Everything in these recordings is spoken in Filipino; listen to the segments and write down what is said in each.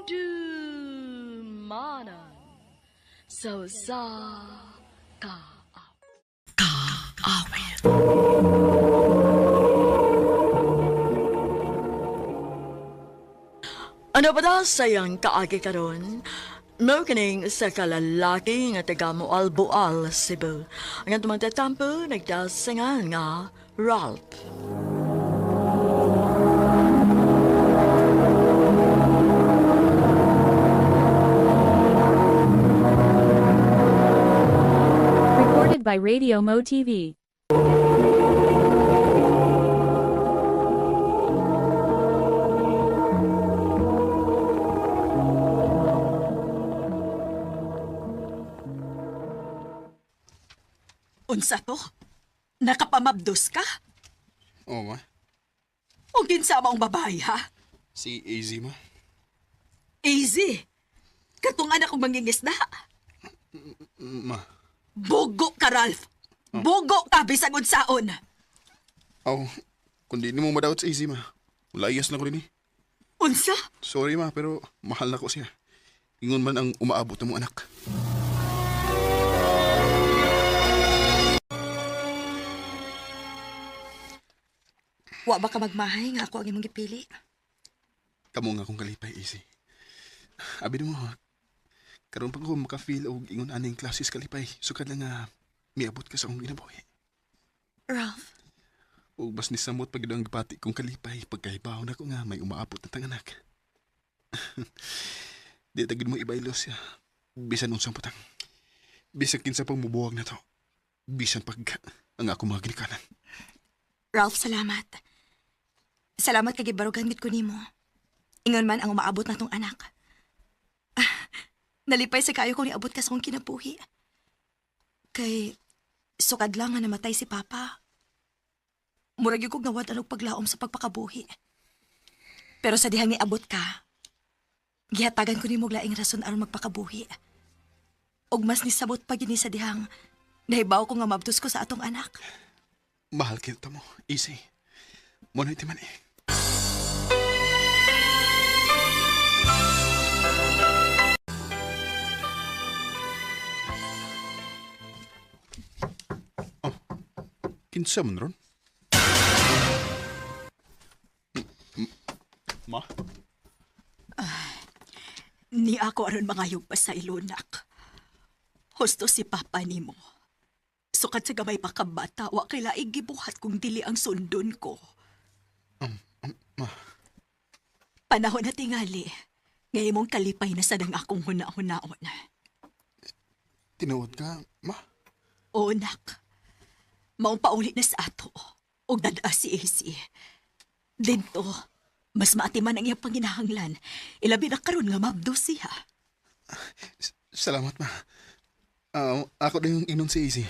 Dumanan sa kaawit. Ano ba da sayang kaagi karon? Mao kining sa kalalaki nga taga Moalboal, Cebu. Ang atong magtatampo nagdasangan nga Ralph. Recorded by Radio Mo TV. Unsa to? Nakapamabdos ka? Oo, ma. O ginsa maong babae, ha? Si AZ, ma. Easy. Katong anak kong mangingisda. Ma. Bugo ka, Ralph. Bugo ka, bisag unsaon. Aw, kung di mo madawat sa AZ, ma. Layas na ko rin eh. Unsa? Sorry, ma, pero mahal na ko siya. Ingon man ang umaabot ng mong anak. Wa ba ka magmahay nga ako ang imong gipili? Kamo nga akong kalipay, AZ. Abi mo, karon pa ko maka-feel og ingon aning klases kalipay. Sukad lang nga miabot ka sa akong ginabuhi. Ralph, O bas ni samot pag ang gipati kong kalipay pagkahibaw na ko nga may umaabot na tanganak. Di tagid mo ibaylo siya. Bisan unsang putang. Bisan kinsa pang mubuwag na to. Bisan pag ang ako mga ginikanan. Ralph, salamat. Salamat kay gibarugan gid ko nimo. Ingon man ang umaabot na tong anak. Nalipay sa kayo kung niabot ka sa akong kinabuhi. Kay sukad lang nga namatay si Papa. Murag yung kong nawad anong paglaom sa pagpakabuhi. Pero sa dihang niabot ka, gihatagan ko ni mo laing rason aron magpakabuhi. Og mas nisabot pa gini sa dihang nahibaw ko nga mabtos ko sa atong anak. Mahal kita mo, easy. Muna iti man eh. Oh, kinsa man ron? Ma? Ni ako aron mangayog pa sa ilunak. Husto si Papa nimo. Sukat sa gamay pa kabata, wa kay laing gibuhat kung dili ang sundon ko. Ma? Panahon na tingali, ngayon mong kalipay na sa nang akong huna-hunaon. Tinawad ka, ma? O nak, maong paulit na sa ato, og dadaa si AC. Dito, mas maatiman ang iyang panginahanglan, ilabi na karon nga mabdo siya. Salamat, ma. Ako din yung inon si Easy.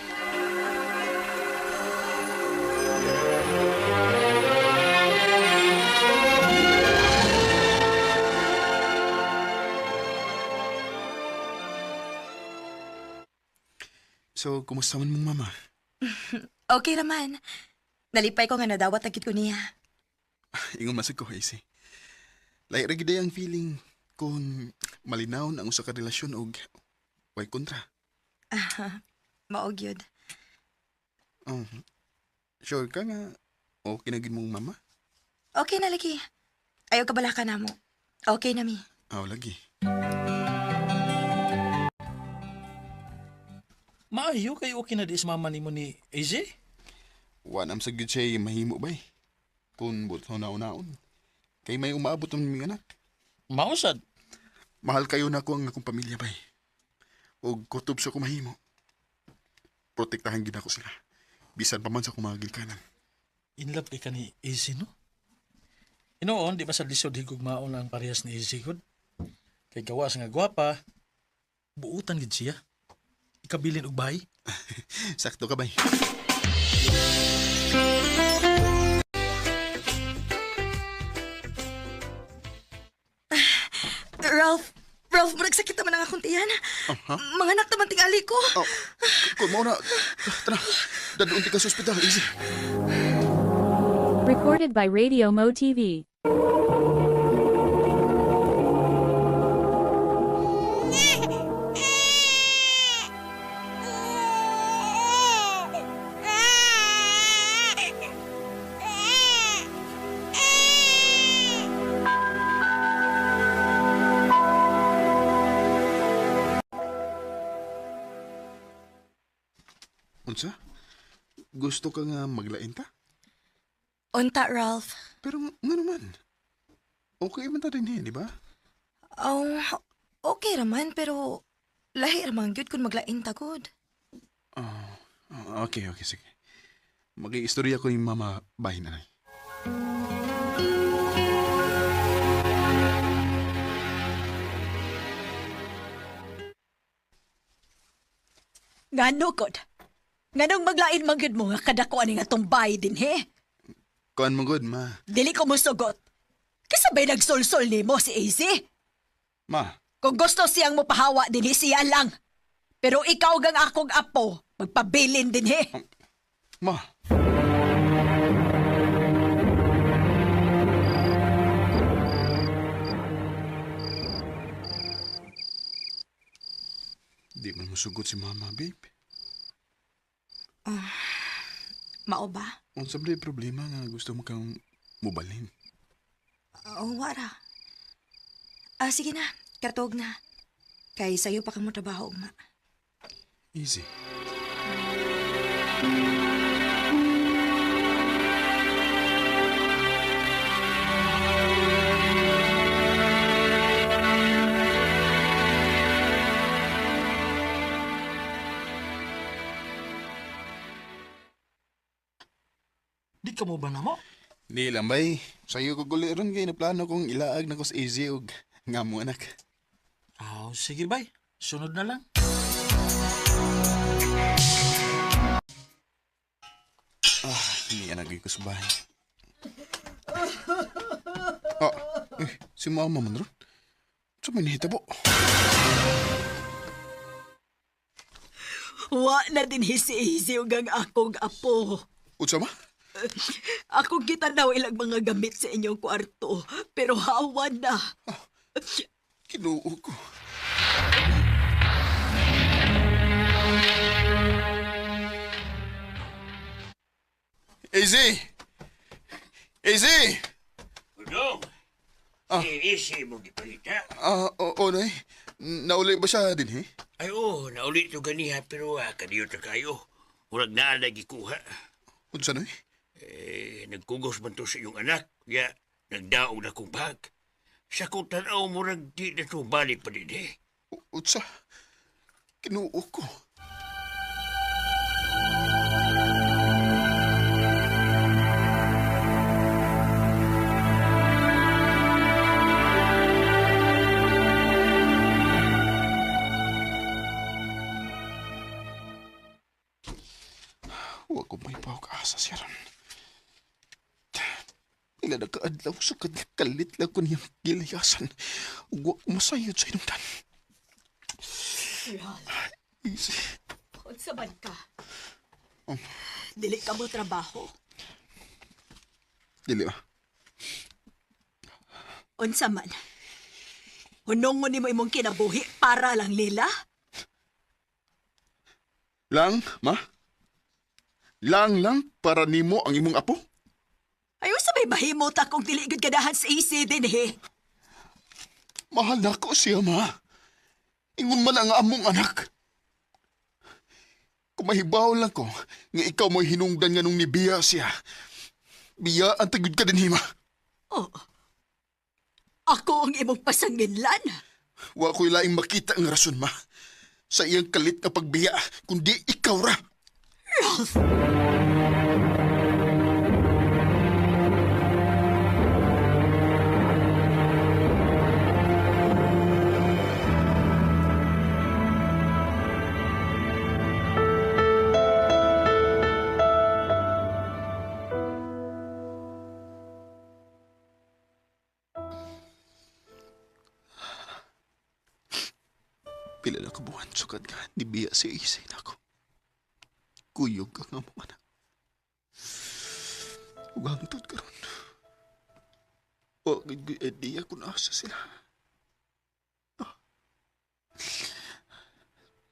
So, kumusta man mong mama? Okay naman. Nalipay ko nga nadawat agad ko niya. Ingon masag ko, Easy. Lahi ra gid ang feeling kung malinaw ang usa ka relasyon og way kontra. Maog yun. Sure ka nga okay na gid mong mama? Okay na lagi. Ayaw ka balaka na mo. Okay na mi. Lagi. Maayo kay okay na di sa mama nimo ni AJ? Wanam sa gid siya mahimo bay. Kung buto na unaon. Kay may umaabot ng mga anak. Mausad. Mahal kayo na ko ang akong pamilya bay. Og kutob sa kumahimo. Protektahan gid ako sila. Bisan pa man sa kumagil kanan. In love ka ni AJ, no? Inoon, di ba sa lisod higog maon ang parehas ni AJ gud? Kay gawas nga gwapa, buutan gid siya. Ikabilin og bahay. Sakto ka bay. Ralph, murag sakit naman ang akong tiyan. Mga anak naman tingali ko. Kung mo na, tara, dadunti ka sa ospital, Easy. Recorded by Radio Mo TV. Unsa? Gusto ka nga maglain ta? Unta, Ralph. Pero nga naman. Okay man ta din di ba? Oh, okay raman, pero lahi raman gyud kung maglain tagod. Okay, sige. Mag-iistorya ko yung mama bahay na. Ngano kod? Nganong maglain manggid mo nga kadako ani nga tumbay din he? Kuan mo good, ma. Dili ko musugot. Kasabay nagsulsol nimo si AC. Ma, Kung gusto siyang mopahawa din siya lang. Pero ikaw gang akong apo, magpabilin din he. ma. Di man musugot si mama, babe. Mao ba? Unsa ba problema nga gusto mo kang mubalhin? Wara. Sige na, katog na. Kay sayo pa kamo trabaho, ma. Easy. Di ka mo ba na mo? Di lang bay. Sa'yo ko guli ron kay naplano kong ilaag na ko sa easy og nga mo anak. Sige bay. Sunod na lang. Hindi anak ko sa bahay. Si mama man ron. Sa may nahitabo. Wa na din si AC gang akong apo. Utsa ma? Akong kita daw ilang mga gamit sa inyong kwarto, pero hawa na. Kinuo ko. Easy! Easy! Dong, isi mo gipalita. Oo, nay. Nauli ba siya din, eh? Ay, naulit to ganiha, pero kaniyo ta kayo. Murag naa lagi kuha. Unsa, nay? Nagkugos man to sa iyong anak, kaya nagdaog na kong bag. Sa kong tanaw, murag di na to balik pa din eh. Utsa? Kinuo ko. Huwag ko may pawag-asa siya ron. Pila na kaadlaw sa kalit lang ko niyang gilayasan. Huwag ko masayod sa inundan. Easy. Unsa man ka? Dili ka mo trabaho. Dili ba? Unsa man? Hunong mo nimo imong kinabuhi para lang nila? Lang, ma? Lang para nimo ang imong apo? Ayaw sa may mahimo ta kung dili gud ganahan sa AC din he. Mahal na ko siya, ma. Ingon man ang among anak. Kung mahibaw lang ko, nga ikaw mo'y hinungdan nga nung nibiya siya. Biya ang tagod ka din, hima. Oh. Ako ang imong pasanginlan. Wa ko'y laing makita ang rason, ma. Sa iyang kalit na pagbiya, kundi ikaw ra. Ralph! Pila na kabuhan sukad nga, nibiya si Isay na ako. Kuyog ka nga mong anak. Ugangtod ka ron. Huwag idea kung asa sila.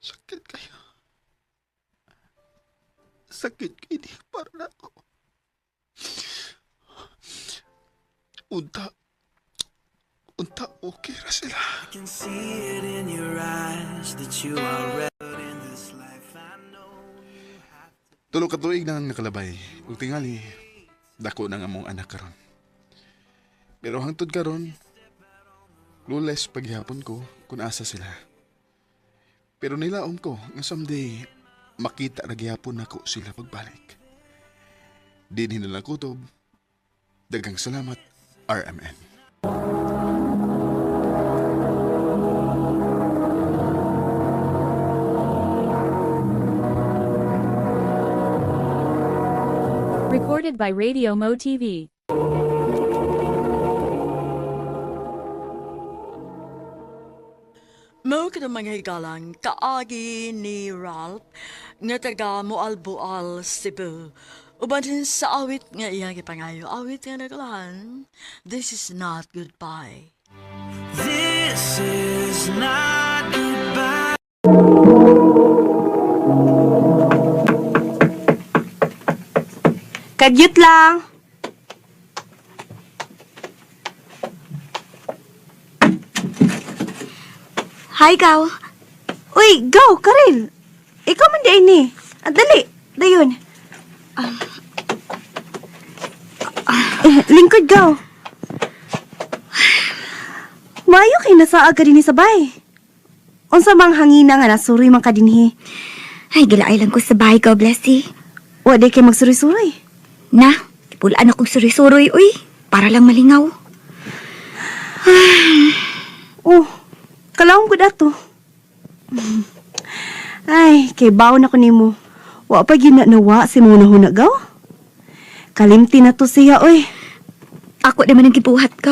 Sakit kayo. Sakit kayo di para na ako. Unta okay ra sila. I can see it in your eyes that you are ready in this life. I know you have Tulo ka tuig nang nakalabay. Ug tingali, dako nang among anak karon. Pero hangtod karon, lules paghihapon ko kung asa sila. Pero nilaom ko nga someday makita na gihapon nako sila pagbalik. Dinhi na lang kutob. Daghang salamat, RMN. Recorded by Radio Mo TV. Mo ka mga higalang kaagi ni Ralph nga taga Moalboal, Cebu. Uban din sa awit nga iyang ipangayo. Awit nga nagalahan. This is not goodbye. This is not goodbye. Kadyut lang. Hi, Gaw. Uy, Gaw, Karel. Ikaw man din eh. Dali, dayon. Lingkod, Gaw. Mayo kay nasa aga din sa bay. Unsa mang hangina nga nasuroy man ka dinhi. Ay, gilaay lang ko sa bahay ko, Blessy. Wa di kay magsuroy-suroy. Na, ipulaan akong suri-suroy, uy. Para lang malingaw. Oh, kalawang ko dato. Ay, kay baon ako nimo. Wa pa ginanawa si muna hunagaw. Kalimti na to siya, oy. Ako naman ang gibuhat ka.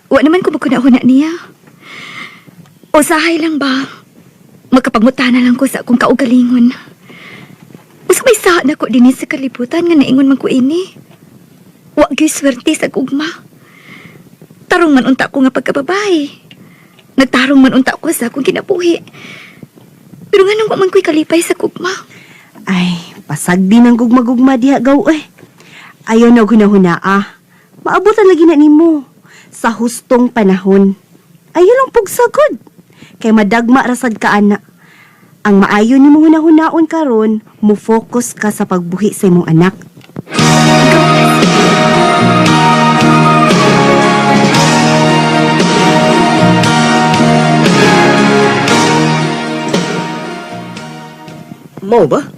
Wa naman ko magkunahuna niya. Usahay lang ba? Magkapagmutana lang ko sa akong kaugalingon. Usa may saad na ko din sa kalibutan nga naingon man ko ini. Wa gyud swerte sa gugma. Tarong man unta ko nga pagkababay. Nagtarong man unta ko sa akong kinabuhi. Pero nga nang wa man ko'y kalipay sa gugma. Ay, pasag din ang gugma-gugma diha, Gaw, oy. Ayaw na hunahuna. Maabutan lagi na nimo sa hustong panahon. Ayaw lang pugsagod. Kay madagma rasad ka, ana. Ang maayo ni mo hunahunaon karon, mo focus ka sa pagbuhi sa imong anak. Mao ba?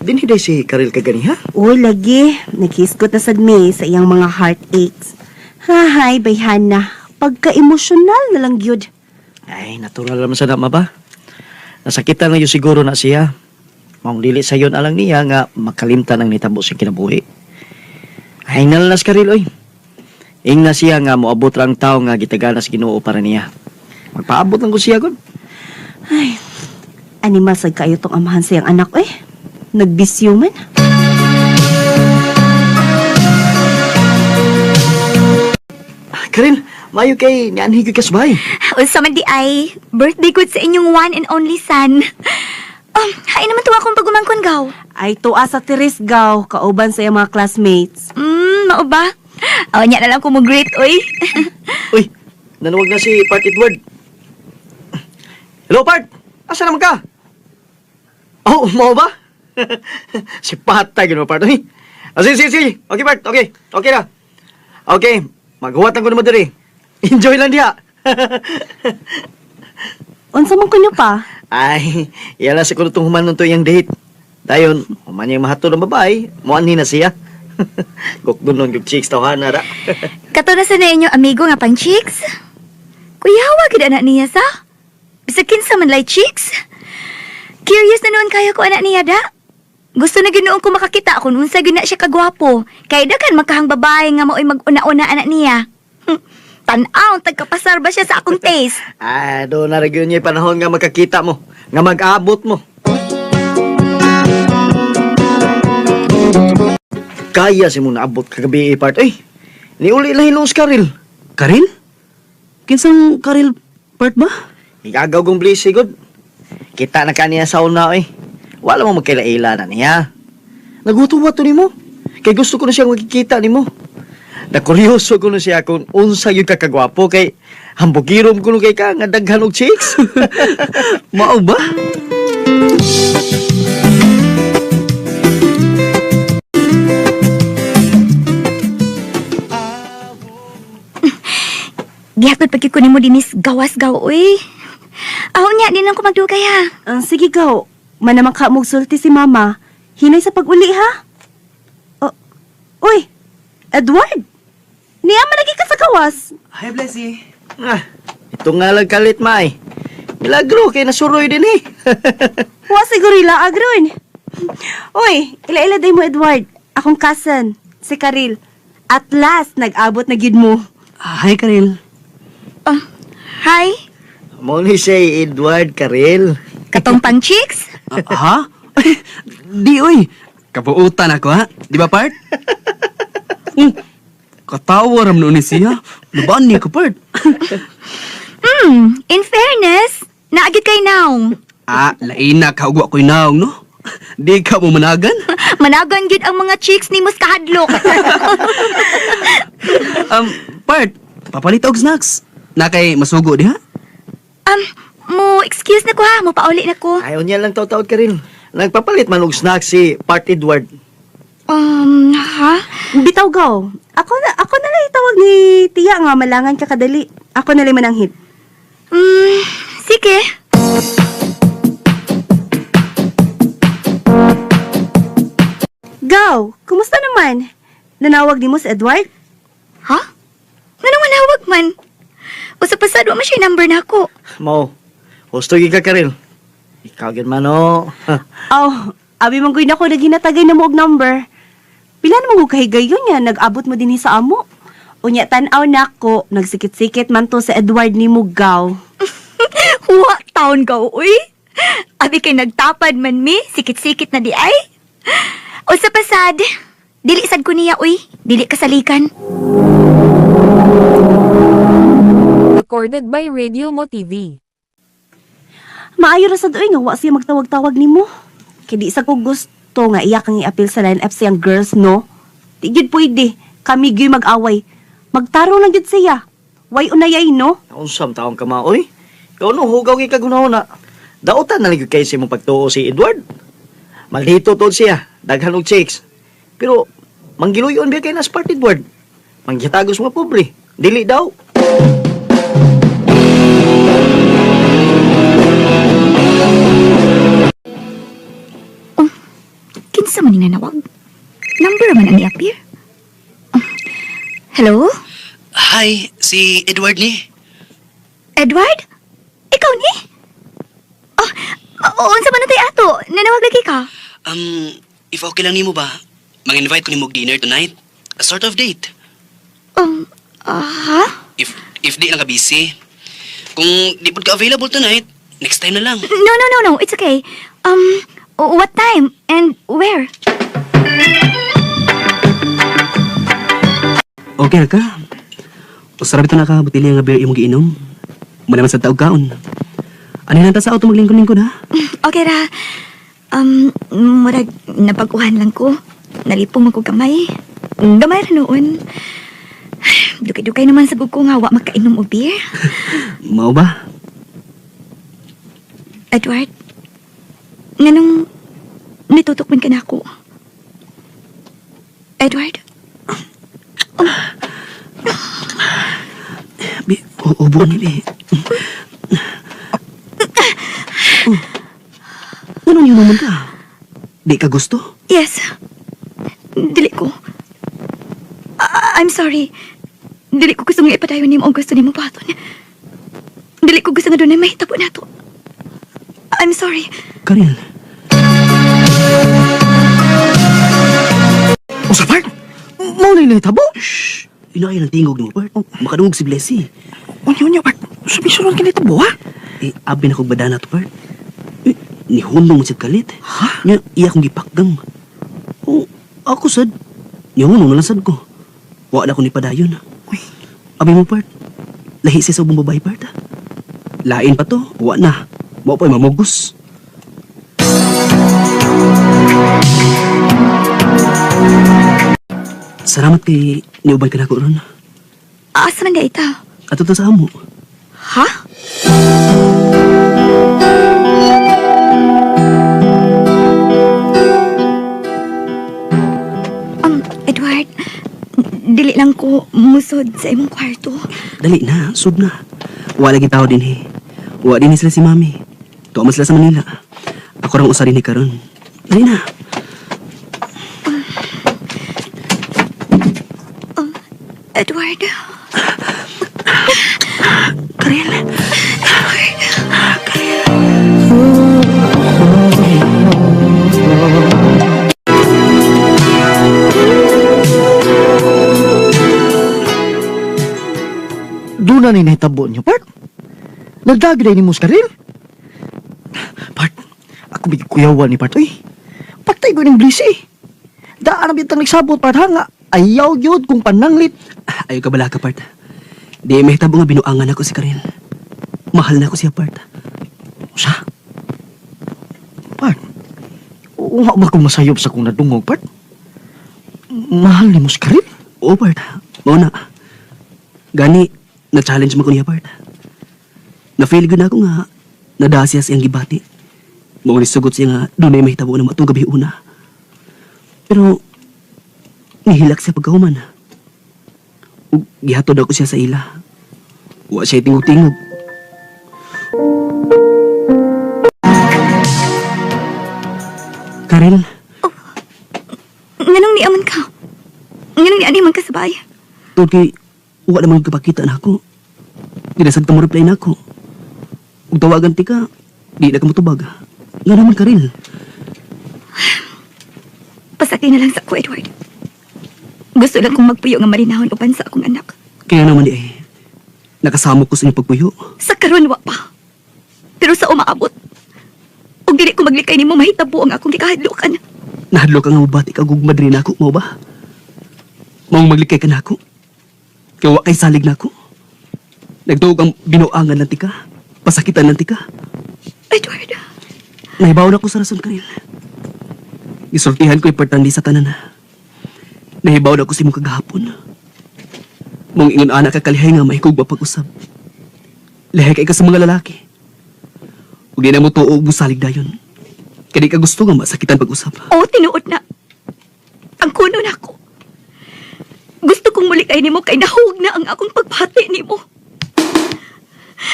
Dinhiday si Karel kaganiha? Uy, lagi. Naghiskot na sad mi sa iyang mga heartaches. Hahay, bayhana. Pagka-emosyonal na lang gyud. Ay, natural naman sa nama ba? Nasakitan na yun siguro na siya. Maong dili sa yun alang niya nga makalimtan ang nitabo siyang kinabuhi. Ay, nalanas Karel, oy. Ingna siya nga moabot lang tao nga gitaganas Ginoo para niya. Magpaabot lang ko siya, God. Ay, animal sad kayo tong amahan sa iyang anak, eh. Nagbisyo man. Karel, mayo kay nianhigod ka sa bahay. Unsa man di ay, birthday ko sa inyong one and only son. Hain naman tuwa akong pagumangkon, Gaw. Ay, tuwa sa Teres, Gaw. Kauban sa iyang mga classmates. Mao ba? O, niya na lang ko mo great, uy. Uy, nanuwag na si Part Edward. Hello, Part! Asa naman ka? Oh, mau ba? Si Patay, gano'n, Part. Uy. Sige. Okay, Part. Okay na. Okay, maghuwatan ko naman diri. Enjoy lang diha. Unsa man kunyo pa? Ay, yala sa kunutong humanon to yung date. Dayon, human yung mahato ng babae, muanhin na siya. Gukdunon yung chicks tawahan na ra. Kato na sa na inyong amigo nga pang chicks. Kuya, wagid anak niya sa? Bisakin sa manlay chicks. Curious na noon kaya ko anak niya da. Gusto na ginoon ko makakita kung unsa gina siya kagwapo. Kay dagan makahang babae nga mao'y mag-una-una anak niya. Tanaw, tagkapasar ba siya sa akong taste? Doon na rin niya panahon nga magkakita mo. Nga mag-abot mo. Kaya si mo naabot kagabi, Part. Ay, niuli na hinos Karel. Karel? Kinsang Karel Part ba? Igagaw kong blisi, God. Kita na kaniya sa una, eh. Wala mo magkaila na niya. Nagutuwa to ni mo. Kay gusto ko na siyang makikita ni mo. Nakuryoso ko na siya kung unsa yung kakagwapo kay hambugirom ko kay ka nga daghan og chicks. Mao ba? Gihatod pagkiko nimo dinis gawas-gaw, uy. Ahon niya, din lang ko magdugay, ha? Sige, gaw. Manamang ka sulti si mama. Hinay sa pag-uli, ha? Uy, Edward! Niya lagi ka sa gawas. Hi, Blessy. Ito nga lang kalit, May. Milagro, kay nasuroy din eh. Wa siguro ila agron. Uy, ila-ila day mo, Edward. Akong cousin, si Karil. At last, nag-abot na gyud mo. Hi, Karil. Hi? Mo ni siya Edward Karel. Katong pang chicks? Ha? Di, uy. Kabuutan ako, ha? Di ba, Part? Katawa ram noon ni siya. Lubaan niya ko, Part. In fairness, naagit kay naong. Lain na kaugwa ko'y naong, no? Di ka mo managan? Managan yun ang mga chicks ni Mus kahadlok. Part, papalit og snacks. Na kay masugo di, ha? Mo excuse na ko ha, mo pauli na ko. Ayaw niya lang taw-taot Karel. Nagpapalit man og snack si Part Edward. Ha? Bitaw, gaw. Ako na lang itawag ni Tia nga malangan ka kadali. Ako na lang mananghit. Sige. Gaw, kumusta naman? Nanawag ni mo si Edward? Ha? Nanawag man. Usa pasado man siya number na ako. Mo, husto ka Karel. Ikaw gid man o. Abi man gud nako naginatagay na mo og number. Pila na mo kahigayon niya, nag-abot mo din sa amo. Unya tan-aw nako, nagsikit-sikit man to sa Edward ni mo, gaw. Wa taon ka, uy. Abi kay nagtapad man mi, sikit-sikit na di ay. Usa pasad. Dili sad ko niya, uy. Dili kasalikan. Recorded by Radio Mo TV. Maayo ra sad uy nga wa siya magtawag-tawag nimo. Kay di sa ko gusto nga iya kang i-appeal sa line FC ang girls, no? Di gyud pwede. Kami gyud mag-away. Magtarong lang gyud siya. Way unayay, no? Unsam taong ka maoy. Ikaw no hugaw gi kagunahon na. Dautan na lang kay si mong pagtuo si Edward. Maldito tod siya, daghan og chicks. Pero manggiluyon biya kay nas Part Edward. Manggitagos mga pobre. Dili daw. Kinsa man ning nanawag? Number man ang i-appear. Hello? Hi, si Edward ni. Edward? Ikaw ni? Unsa man natay ato? Nanawag lagi ka? If okay lang nimo ba, mag-invite ko nimo og dinner tonight. A sort of date. Ha? If di lang ka busy. Kung di pud ka available tonight, next time na lang. No. It's okay. What time and where? Okay na ka. Usarap ito na ka, butilya nga beer imong giinom. Muna man sa taog kaon. Ano lang ta sa auto maglingkod-lingkod, ha? Okay ra. Murag napaguhan lang ko. Nalipong ako kamay. Gamay ra noon. Dukay-dukay naman sa ko nga wa makainom o beer. Mao ba? Edward, nganong nitutukman ka na ako? Edward? Ubo ni Bi. Anong yun naman ka? Di ka gusto? Yes. Dili ko. I'm sorry. Dili ko gusto nga ipadayon ni mo ang gusto ni mo paton. Dili ko gusto nga doon ay mahitabo na to. I'm sorry. Karil. O sa part? Mau na tabo? Shhh. Inakay ng tingog ni mo, part. Makadungog si Blessy. Unya, part. Sabi-suron ka nito, ha? Abi na kong badana to, part. Nihundong mo siya kalit. Ha? Iya kong gipakgang. Ako sad. Nihundong na lang sad ko. Wala ko ni padayon. Abi mo, part. Lahi siya sa ubong babae, part, ha? Lain pa to. Wala na. Mau pa'y mamugos. Salamat kay niuban ka na ko ron. Asa man ita? Ato to sa amo. Ha? Edward, dili dili lang ko musod sa imong kwarto. Dali na, sud na. Wala lagi tao din eh. Wala din sila si Mami. Tuwa man sila sa Manila. Ako rang usa din ni karon. Dali na. Edward. Karel. Doon na nahitabo niyo, Part. Nagdagday ni Muskaril. Part, ako may kuyawan ni Part. Uy, patay ko ng blisi. Daan ang bintang nagsabot, Part, ha nga. Ayaw yun kung pananglit. Ayaw ka bala ka, Part. Di may hitabo nga binuangan ako si Karel. Mahal na ako siya, Part. Sa? Part, oo nga ba kung masayop sa kong nadungog, Part? Mahal ni Muskaril? Oo, Part. Mauna. Gani, na-challenge mo ko niya, Part. Na-fail ko na ako nga. Nadasya siyang gibati. Mga sugot siya nga, doon ay may hitabo na matong gabi una. Pero, nihilak siya pagkahuman. Ug gihatod ako siya sa ila. Wa siya tingog-tingog. Karel, Nganong niaman ka? Nganong nianiman ka sa bahay? tungkol kay wa naman kapakita na ako. Dinasad ka mo reply na ako. Ug tawagan ti ka, di na ka mo tubag. Nga naman, Karel. Pasakay na lang sa ako, Edward. Gusto lang kong magpuyo nga marinahon upan sa akong anak. Kaya naman di eh, nakasamo ko sa inyong pagpuyo. Sa karon wa pa. Pero sa umaabot, ug dili ko maglikay nimo mahitabo ang akong gikahadlokan. Nahadlo ka nga mabati ka gugmad rin ako, mo ba? Maong maglikay ka na ako. Kaya wa kay salig na ako. Nagtuog ang binuangan ng tika. Pasakitan ng tika. Edward. Nahibaw na ko sa rason, Karel. Isultihan ko importante sa tanan. Nahibaw na ko si mong kagahapon. Mong ingon anak kakalihay nga mahikog ba pag-usab. Lahi kay ka sa mga lalaki. Ug di na mo tuog mo salig dayon. Kadi ka gusto nga masakitan pag-usap. Oo, tinuod na. Ang kuno na ako. Gusto kong mulikay nimo kay nahug na ang akong pagbati nimo.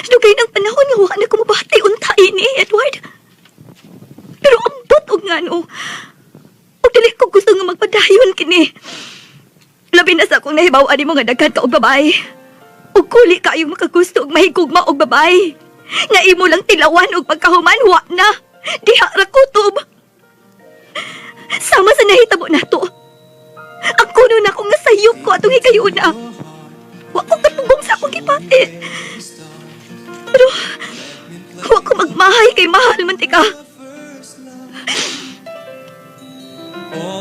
Dugay ng panahon nga wa na ko mabati unta ini, Edward. Pero ambot og ngano. Og dili ko gusto nga magpadayon kini. Labi na sa akong nahibaw-an nimo nga daghan ka og babae. Ug kuli kayo makagusto og mahigugma og babae. Nga imo lang tilawan og pagkahuman wa na. Diha ra kutob. Sama sa nahitabo nato. Ang kuno na ko nga sayop ko atong higayuna. Wa ko katubong sa akong gipati. Pero wa ko magmahay kay mahal man tika.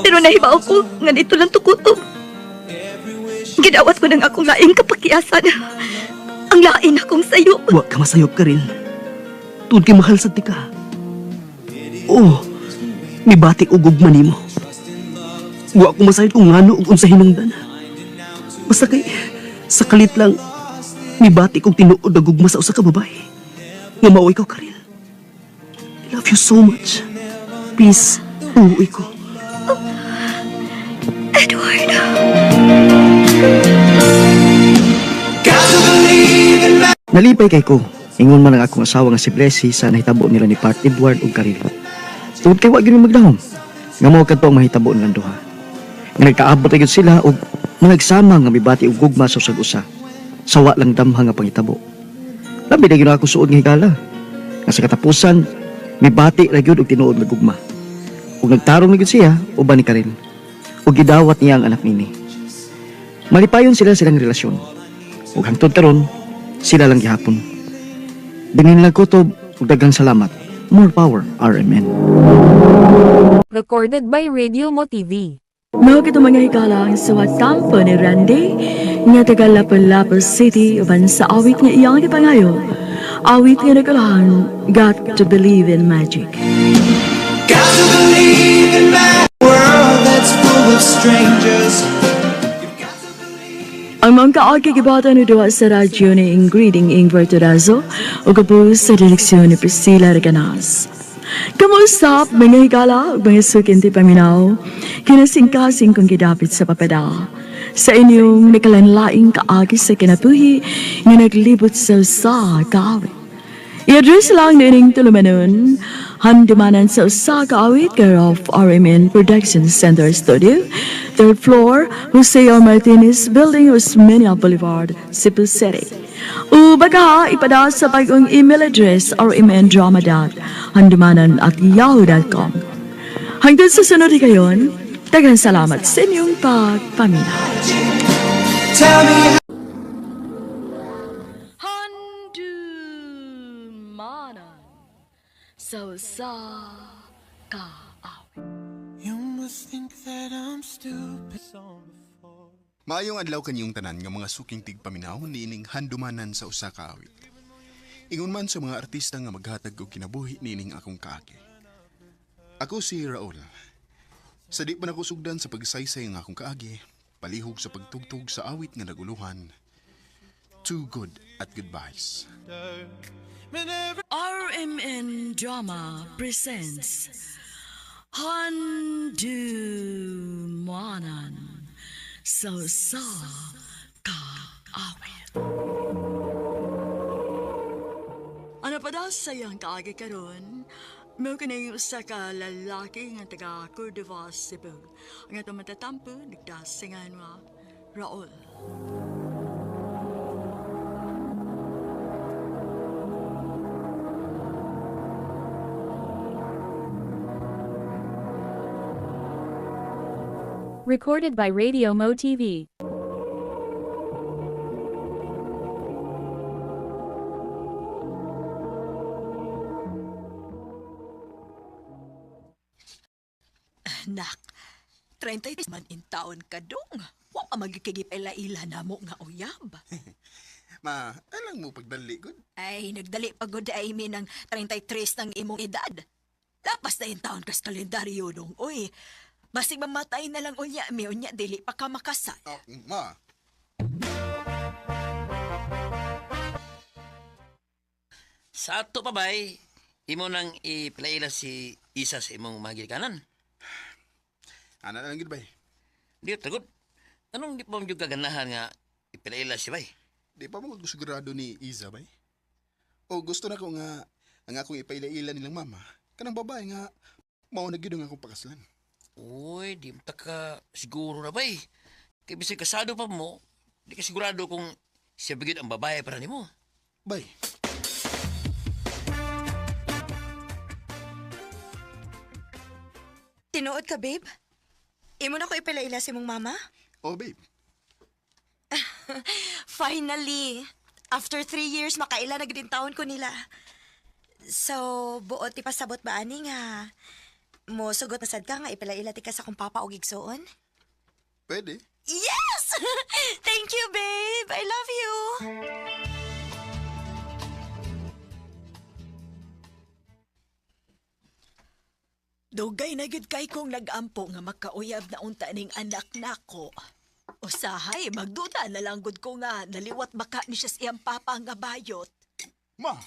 Pero nahibaw ko nga dito lang tukutob. Gidawat ko ng akong laing kapakiasan. Ang lain akong sayop. Wa ka masayop ka rin. Tuod kay mahal sa tika. Oo, nibati og ugma nimo. Wa ko masayod kung ngano ug unsa hinungdan. Basta kay sakalit lang nibati kog tinuod og ugma sa usa ka babae. Nga mao ikaw, Karel. I love you so much. Please, uuwi ko. Edward. Nalipay kay ko. Ingon man ang akong asawa nga si Blessy sa nahitabo nila ni Part Edward ug Karil. Tungod kay wa gyud magdahom. Nga mao kadto ang mahitabo nilang duha. Nga nagkaabot gyud sila og nagsama nga mibati og gugma sa usag-usa. Sawa lang damha nga pangitabo. Labi na gyud ako suod nga higala. Nga sa katapusan mibati ra gyud og tinuod nga gugma. Ug nagtarong na gyud siya uban ni Karil. Ug gidawat niya ang anak nini. Malipayon silang relasyon. Ug hangtod karon sila lang gihapon. Dingin lang kutob ug daghang salamat. More power, RMN. Recorded by Radio Mo TV. Mga kito mga hikalang sa watampo ni Randy, nga taga Lapu-Lapu City, uban sa awit nga iyang ipangayo. Awit nga nagalahan, Got to Believe in Magic. Got to believe in my world that's full of strangers. Ang mga kaagigibata ni Dua sa radyo ni Ingriding Ingvertorazo o kapos sa direksyon ni Priscilla Reganas. Kamusap, mga higala, mga sukinti paminaw, kinasing-kasing kong gidapit sa papada. sa inyong nakalanlaing kaagi sa kinabuhi nga naglibot sa kaawit. I-address lang nining tulumanon, handimanan sa kaawit care of RMN Production Center Studio, 3rd floor, Jose R. Martinez Building, Osmeña Boulevard, Cebu City. O baka ipada sa bagong email address rmndrama.handimanan@yahoo.com. Hanggang sa sunod kayon, daghang salamat sa inyong pagpaminaw. Tell me Handumanan sa kaawit. you must think that I'm stupid. Maayong adlaw kanyong tanan nga mga suking tigpaminaw nining handumanan sa usa ka awit. Ingon man sa mga artista nga maghatag og kinabuhi nining akong kaagi. Ako si Raul. Sa di pa nakusugdan sa pagsaysay nga akong kaagi, palihog sa pagtugtog sa awit nga naguluhan. Too Good at Goodbyes. RMN Drama presents Handumanan sa kaawit. Ano pa daw sayang kaagi karon? May kanayong usa ka lalaki nga taga Cordova, Cebu. Ang atong matatampo, nagdasingan wa Raul. Recorded by Radio Mo TV. Nak, 30 man in taon ka dong. Wa pa magkikigip-ila-ila na mo nga uyab. Ma, alang mo pagdali gud. Ay, nagdali pagod ay mi ng 33 ng imong edad. Lapas na yung taon kas kalendaryo dong. Uy, basig mamatay na lang unya mi, unya dili pa ka makasal. Oh, ma. Sa ato pa bay, imo nang ipilaila si Isa sa imong magilikanan. Ana na lang gid bay. Di tagod. Anong di pa mo yung kaganahan nga ipilaila si bay? Di pa mo sigurado ni Iza bay. O gusto na ko nga ang akong ipaila-ila nilang mama. Kanang babae nga mao na gyud ang akong pakaslan. Uy, di mo ka siguro na bay. Kaya bisig kasado pa mo, di ka sigurado kung siya bigid ang babae para nimo. Bay. Tinuod ka, babe? Imo na ko ipilaila si mong mama? Oh, babe. Finally! After 3 years, makaila na gid taon ko nila. So, buot ti pasabot ba ani nga mo sugot na sad ka nga ipilaila ti ka sa kong papa og igsoon? Pwede. Yes! Thank you, babe! I love you! Dugay na gid kay kong nag-ampo nga makauyab na unta ning anak nako. Usahay, magduda na lang gud ko nga naliwat baka ni siya siyang papa nga bayot. Ma!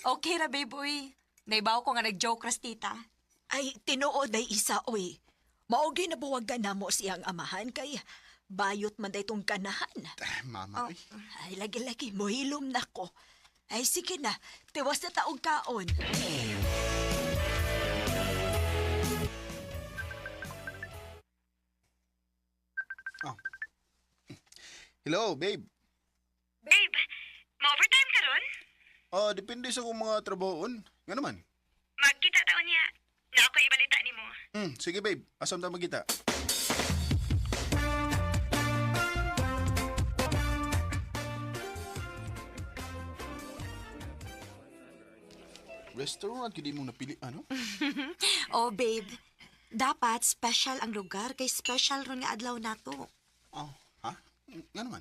Okay ra, babe, uy. Naibaw ko nga nag-joke ras tita. Ay, tinuod ay isa, oy. Maogi na buwagan na mo siyang amahan kay bayot man day tong kanahan. Mama, Ay, lagi-lagi, mohilom na ko. Ay, sige na, tiwas na taong kaon. Hello, babe. Babe, ma-overtime ka ron? Depende sa kong mga trabahoon. Nga naman. Magkita taon niya. Na ako ibalita ni mo. Sige, babe. Asam ta magkita. Restaurant, hindi mong napili, ano? Oh, babe. Dapat special ang lugar kay special ron nga adlaw nato. Oh, ha? Nga naman.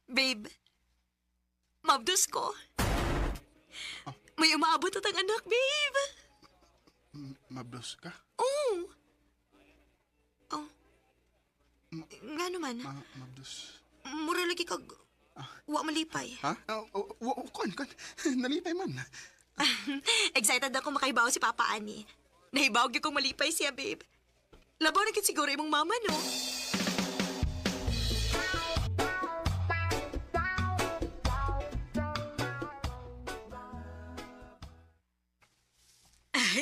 Babe, mabdos ko. May umaabot at ang anak, babe. Mabdos ka? Oh. Oh. Nga naman. Mabdos. Mura lagi kag... Wa malipay. Ha? Kon. Nalipay man. Excited ako makaibaw si Papa Ani. Nahibaw gyud kong malipay siya, babe. Labaw na gid siguro imong mama, no?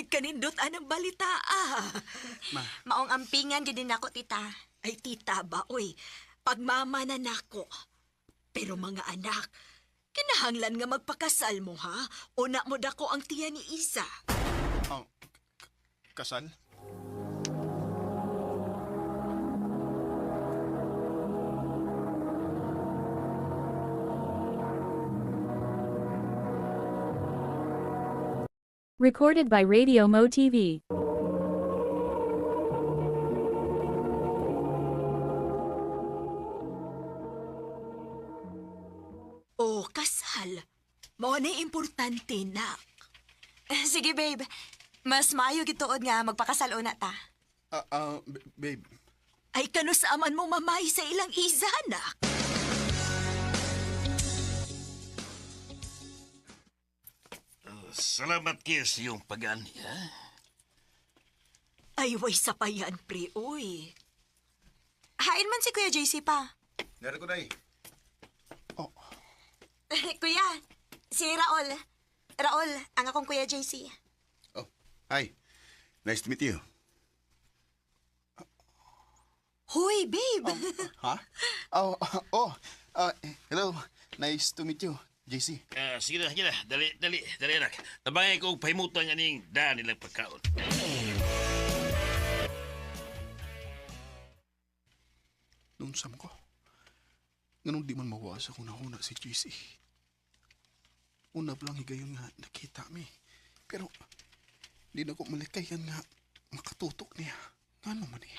Kanindot anang balita Maong ampingan jud din ako, tita. Ay tita ba, oy. Pagmama na nako. Pero mga anak, kinahanglan nga magpakasal mo ha. Una mo dako ang tiya ni Isa. Oh, kasal? Recorded by Radio Mo TV. Oh, kasal. Mao na importante na. Sige, babe. Mas maayo gituod nga magpakasal una ta. Babe. Ay kano sa aman mo mamay sa ilang Isa, anak. Salamat kayo sa iyong pag-ani, ha? Ay, way sapayan, pre, uy. Hain man si Kuya JC pa. Nara ko na eh. Kuya, si Raul. Raul, ang akong Kuya JC. Oh, hi. Nice to meet you. Hoy, babe. Ha? Hello. Nice to meet you, JC. Sige na. Dali, anak. Tabangay ko pahimutan nga ning daan nilang pagkaon. Nunsam ko. Ganun di man mawasa kung nahuna si JC. Una pa lang higayon nga nakita mi. Pero, di na ko malikayan nga makatutok niya. Nga naman eh.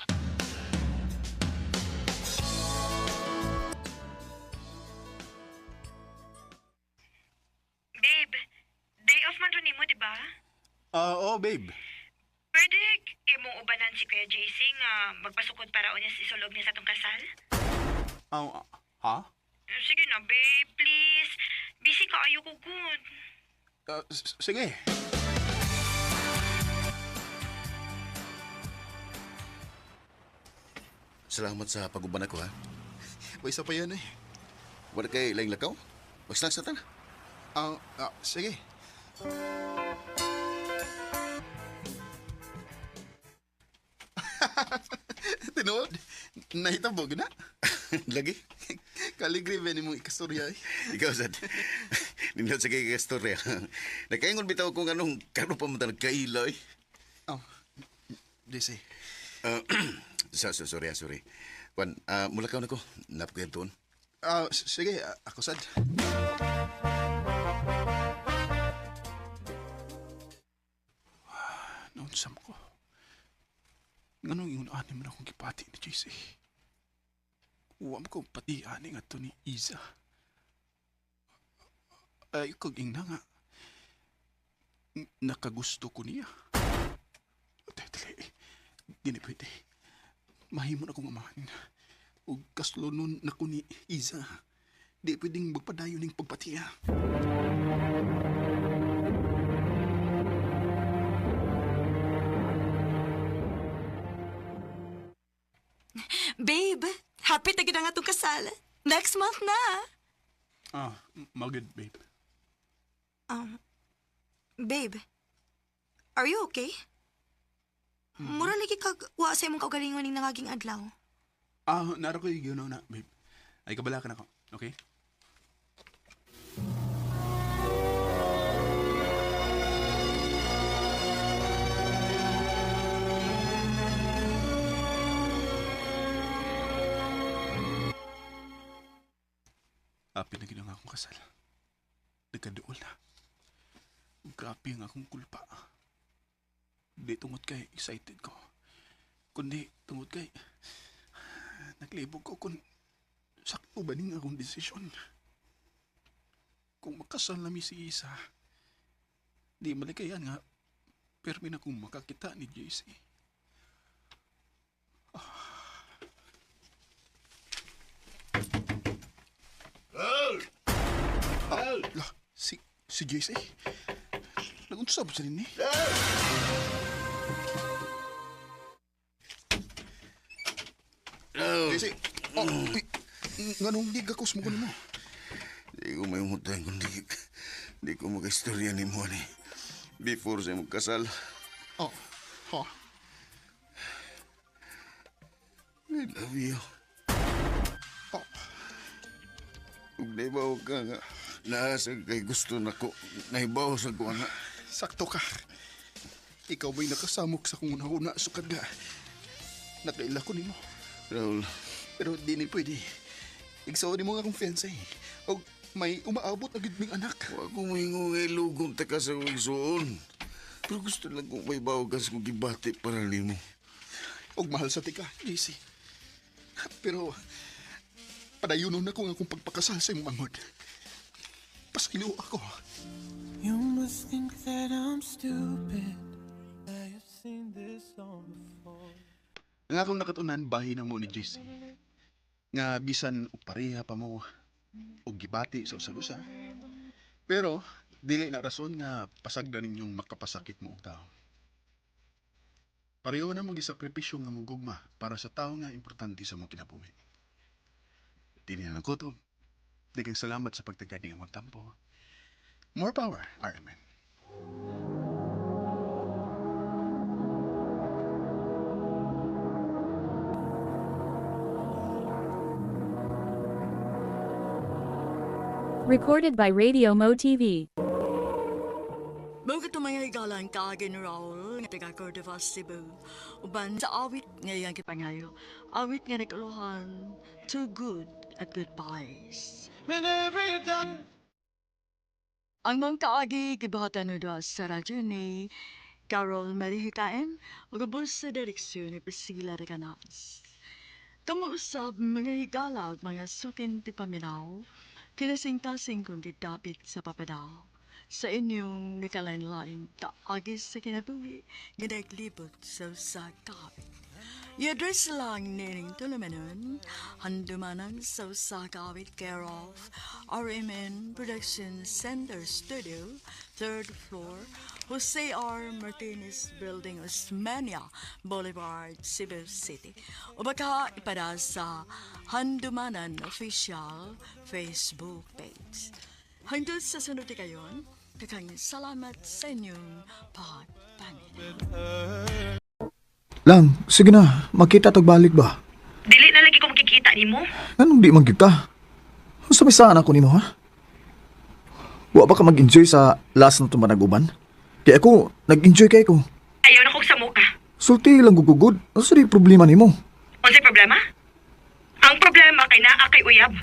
Babe, day off man rin mo, di ba? Oo, babe. Pwede imong ubanan si Kuya JC nga magpasukod para niya si sulog niya sa tong kasal? Ha? Sige na, babe, please. Busy ka, ayoko good. Sige. Salamat sa pag-uban ako, ha? May isa pa yan eh. Wala kay laing lakaw? Basta sa tana. Sige. Tinood? Nahitabog na? Lagi? Kaligribe ni mong ikastorya eh. Ikaw, Sad. Nindot sa kay kastorya. Nakaingon bitaw kung anong karo pa mo nagkaila, eh. JC. Sorry. Juan, mulakaw na ko. Napakayan tuon. Sige, ako Sad. Naunsam ko. Nganong yung ani man akong gipati ni JC. Uwam ko pati ani nga to ni Isa. Ay, kag ingna nga. Nakagusto ko niya. Dali. Dini pwede. Mahimo na akong amahan. O kaslonon na ko ni Isa. Di pwedeng magpadayo ning pagpatiya. Babe, happy na gid nga itong kasal. Next month na. Magod, babe. Babe, are you okay? Mura lagi kag wa sa imong kaugalingon ning nangaging adlaw. Nara ko yung na, babe. Ay, kabala ka na ko. Okay? Pinagin ang akong kasal. Nagkaduol na. Grabe ang akong kulpa. Di tungod kay excited ko. Kundi tungod kay naglibog ko kung sakto ba ning akong desisyon. Kung makasal na mi si Isa, di malikayan nga permi na kung makakita ni JC. Si JC? Nagunsa ba sa rin eh? JC, nganong gigakos mo ko mo? Di ko may umutan kundi di ko mag-istorya ni mo ni. Before sa magkasal, Oh. Oh. I love you. Oh. Kung naibaw ka nga, naasag kay gusto na ko, naibaw sa ko nga. Sakto ka. Ikaw ba'y nakasamok sa kung una-una sukad nga. Nakaila ko nimo. Raul, Pero di ni pwede. Igsaw ni mo nga akong fiancé. O may umaabot na gid ming anak. huwag kong may lugon ta ka sa wigsoon. Pero gusto lang kong may bawagas kong gibati para nimo. Og mahal sa tika, JC. Pero padayunon na ko nga akong pagpakasal sa imong mangod. Pasilo ako. You must think that I'm stupid. I have seen this song before. Ang akong nakatunan bahin mo ni JC. Nga bisan og pareha pa mo og gibati sa usa-usa. Pero dili na rason nga pasagdan ninyong makapasakit mo og tao. Pareho na mong gisakripisyo nga mong gugma para sa tao nga importante sa mong kinabuhi. Dili na nakutob. Daghang salamat sa pagtagad ng among tampo. More power, Iron Man. Recorded by Radio Mo TV. Mga mga higalan ka, General, nga taga Cordova, Cebu. Uban sa awit ngayang kipangayo. Awit nga nagkaluhan. Too good at goodbyes. Ang mga kaagi, gibahatan na sa radyo ni Carol Marihitain, ugabos sa direksyon ni Priscilla Reganas. Kamuusap mga higala at mga sukin ti paminaw, kinasing-tasing kong didapit sa papadaw. Sa inyong nakalain-lain, kaagis sa kinabuhi, ginaglibot sa usakawit. I-address lang nining tulumanon, handumanan sa usakawit care of RMN Production Center Studio, 3rd floor, Jose R. Martinez Building, Osmeña Boulevard, Cebu City. O baka ipada sa Handumanan Official Facebook page. Hanggang sa sunod kayon, kakang salamat sa inyong pagpanin. Lang, sige na, magkita tag balik ba? Dili na lagi ko makikita ni mo. Anong di magkita? Sabi saan ako nimo ha? Wa ba ka mag-enjoy sa last na tumanag-uban? Kaya ako, nag-enjoy kay ko. Ayaw na kong samo ka. Sulti lang gugugod. Ano sa di problema nimo? Unsay problema? Ang problema kay naa kay uyab.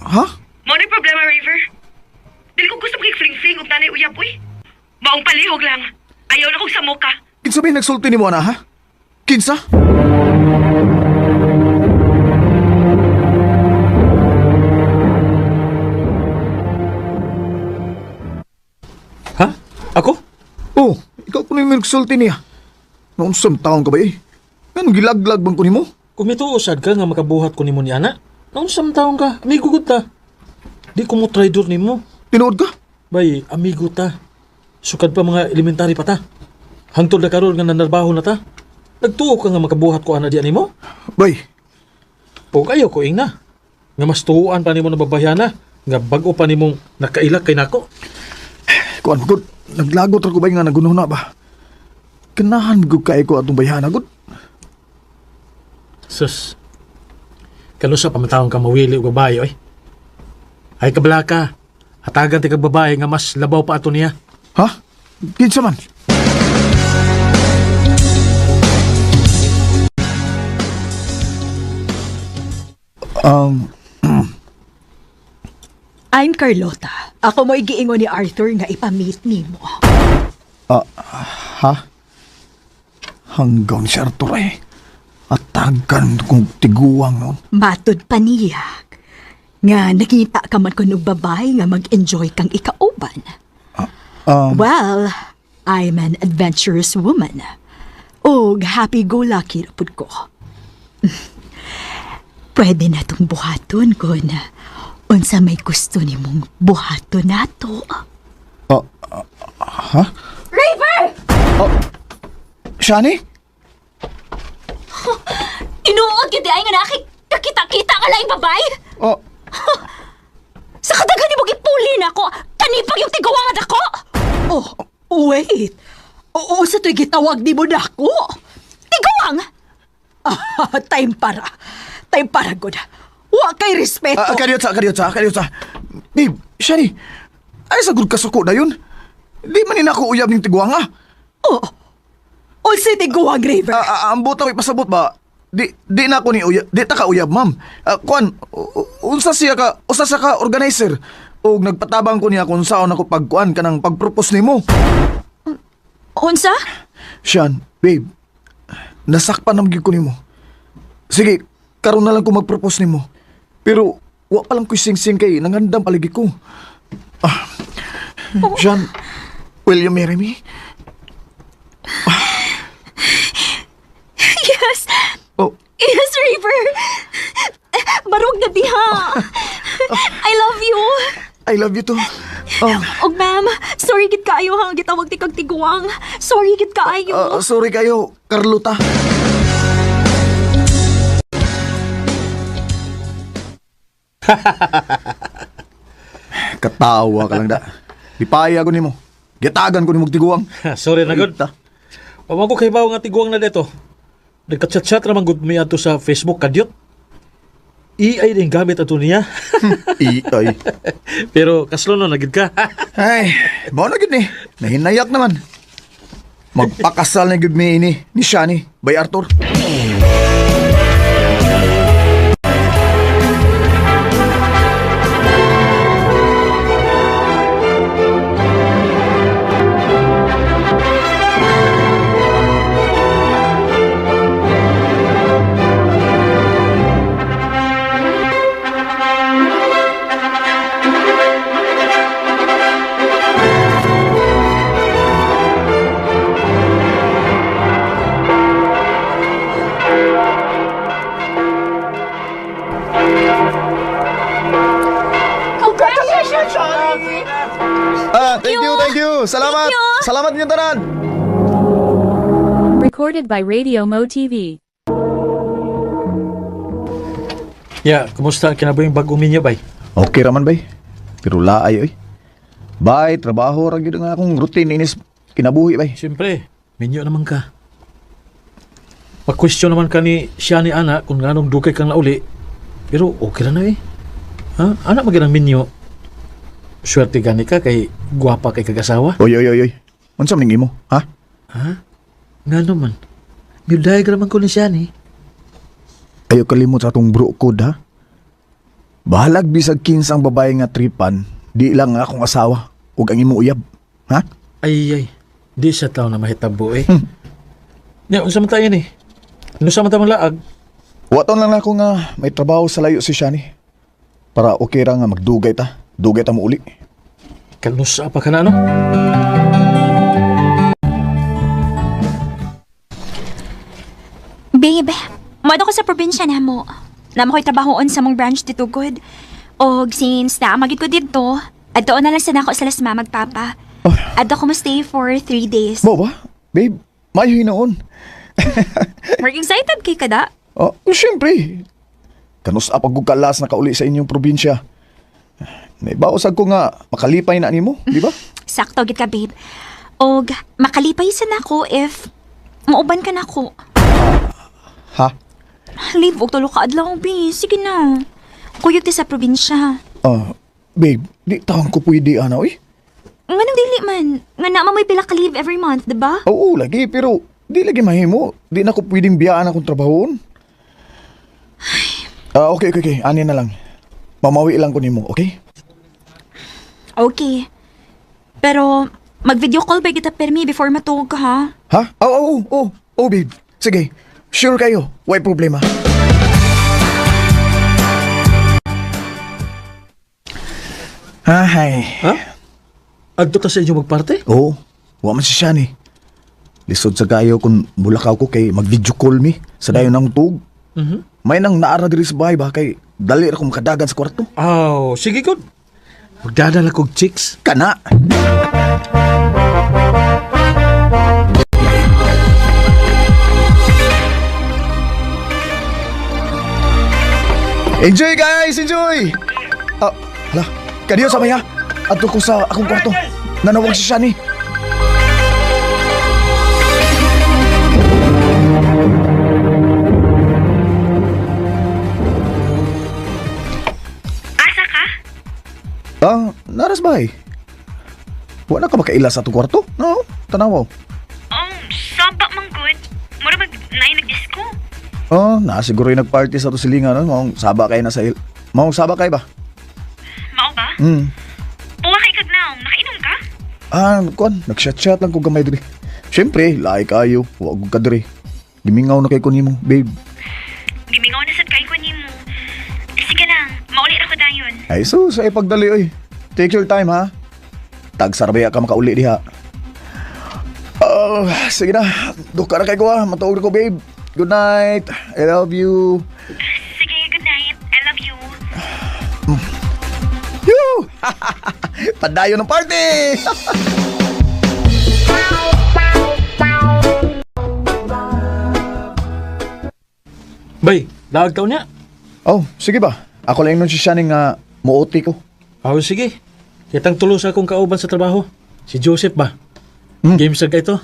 Ha? Mo na problema, Raver. Dili ko gusto makik-fling-fling og nanay uyab, uy. Maong palihog lang. Ayaw na kong samo ka. Kinsa ba nagsulti nimo ana ha? Kinsa? Ha? Ako? Oh, ikaw ko na yung nagsulti niya. Noong sam taong ka ba eh? Anong gilaglag bang ko nimo? Kung mituusad ka nga makabuhat ko nimo ni ana, naon samtaon ka, amigo ta. Di ko mo traidor nimo. Tinuod ka? Bay, amigo ta. Sukad pa mga elementary pa ta. Hangtod na karon nga nanarbaho na ta. Nagtuo ka nga makabuhat ko ana di nimo? Bay. O kayo ko na. Nga mas tuuan pa nimo na babayana. Nga bago pa nimong nakailak kay nako. Kuan gud, naglagot ra ko ba nga naguno na ba? Kanahan gud kay ko atong bayana gud. Sus. Kano sa pamatawang ka mawili og babae oy. Ay kabala ka. Hatagan ti kag babae nga mas labaw pa ato niya. Ha? Kinsa man? I'm Carlota. Ako mo igiingon ni Arthur nga ipamit nimo. Ha? Hanggang si Arthur eh. Atagan kong tiguang noon. Matod pa niya. Nga nakita ka man ko ng babae nga mag-enjoy kang ikauban. Well, I'm an adventurous woman. Og happy-go-lucky na pud ko. Pwede na itong buhaton ko na unsa may gusto ni mong buhaton nato. Ha? Raver! Shani? Inuod yun di ay nga nakikita-kita ka lang babae? Sa kadagan ni mo gipuli na ako, kanipag yung tigawangad ako! Oh, wait. Oo, sa to'y gitawag di mo dako. Tiguang! Time para. Time para, good. Wa kay respeto. Karyot sa. Babe, siya ni. Ay, sagod ka suko na yun. Di man ako uyab ng tiguang, ha? Oo. O si tiguang, River. Ang buta may pasabot ba? Di na ako ni uyab. Di ta ka uyab, ma'am. Kuan, usa sa ka organizer. O nagpatabang ko niya kung saan ako pagkuan ka ng pagpropose ni mo. Unsa? Sian, babe. Nasakpan na magiging ko ni mo. Sige, karon na lang ko magpropose ni mo. Pero, wa pa lang ko sing-sing kay nangandam paligi ko. Sian, will you marry me? Yes. Oh. Yes, River. Barog na diha. I love you. I love you too. Og ma'am, sorry gid kaayo ha, gitawag ti kag tiguang. Sorry gid kaayo. Sorry kayo, Carlota. Katawa ka lang da. Ipaya ko nimo. Gitagan ko nimo tiguang. Sorry na good. Pamang ko kay bawo nga tiguang na dito. Nagka-chat-chat naman good mi ato sa Facebook kadyot. AI din gamit ato niya. AI. Pero kaslo no nagid ka. Ay, mo na gid ni. Nahinayak naman. Magpakasal na gid mi ini ni Shani by Arthur. Thank you. Salamat. Salamat niyo tanan. Recorded by Radio Mo TV. Kumusta kinabuhi yung bagong minyo, bay? Okay raman, bay. Pero laay, oy. Bay, trabaho ra gyud nga akong routine inis kinabuhi, bay. Siyempre, minyo naman ka. Pag-question naman ka ni siya ni Ana kung anong dukay kang nauli. Pero okay lang na eh. Ha? Anak magandang minyo. Swerte gani ka kay guwapa kay kagasawa. Oy. Unsa man imo, ha? Ha? Nga naman. May diagram ko ni siya ni. Ayaw kalimot sa atong bro code, ha? Bahalag bisag kinsang babae nga tripan, di lang nga akong asawa ug ang imo uyab, ha? Ay. Di siya tao na mahitabo eh. Unsa man tayo ni? Unsa man ta laag? Waton lang ako nga may trabaho sa layo si Shani. Para okay ra nga magdugay ta. Dugay ta mo uli. Kanusa pa ka na, no? Babe, mado ko sa probinsya na mo. Namo ko'y trabahoon sa mong branch dito, good. Og since naamagid ko dito, adto na lang sa nako sa lasma magpapa. Adto ko mo stay for 3 days. Mo ba? Babe, mayo hinoon. We're excited kay kada. Siyempre. Kanusa pag kalas na kauli sa inyong probinsya. May bausag ko nga makalipay na nimo, di ba? Sakto gid ka, babe. Og makalipay sa nako if mauban ka nako. Ha? Leave og tulo ka adlaw, babe. Sige na. Kuyog ti sa probinsya. Babe, di taon ko pwede ana, oy. Nganong dili man. Nga na may pila ka leave every month, di ba? Oo, lagi, pero di lagi mahimo. Di na ko pwedeng biyaan akong trabahon. Okay. Ani na lang. Mamawi lang ko nimo, okay? Okay. Pero, mag-video call ba kita permi before matulog ka, ha? Ha? Oo, babe. Sige, sure kayo. Why problema? Hay. Ha? Adto ta sa inyo magparte? Oo. Wa man si Shani. Lisod sa kayo kung bulakaw ko kay mag-video call me sa dayon ng tug. May nang naara diri sa bahay ba kay dali ra ko makadagan sa kwarto. Sige good. Magdadala kong chicks. Kana. Enjoy guys, enjoy! Hala, kadiyo sa maya. Ato ko sa akong kwarto. Nanawag si Shani. Naras ba Wala ka makaila sa itong kwarto? No, tanawaw. Saba man good. Mura naay nag-disco. Siguro yung nag-party sa to silingan, no? Maong saba kayo na sa Maong saba kayo ba? Mao ba? Puwa kay kagnaong, nakainom ka? Nag-chat-chat lang ko gamay diri. Siyempre, lahi kayo. Huwag ka diri. Gimingaw na kay ko nimo, babe. Gimingaw na sad kay ko nimo. Sige lang, mauli ra ko dayon. Ay, sa ipagdali, oy. Take your time, ha? Tagsarbaya ka makauli diha. Sige na. Duka na kay ko, ha? Matuog ko, babe. Good night. I love you. Sige, good night. I love you. Yoo! Padayo ng party! Bay, daag taon niya. Sige ba? Ako lang nun siya nga muoti ko. Sige. Kitang tulos akong kauban sa trabaho. Si Joseph ba? Game sa ito.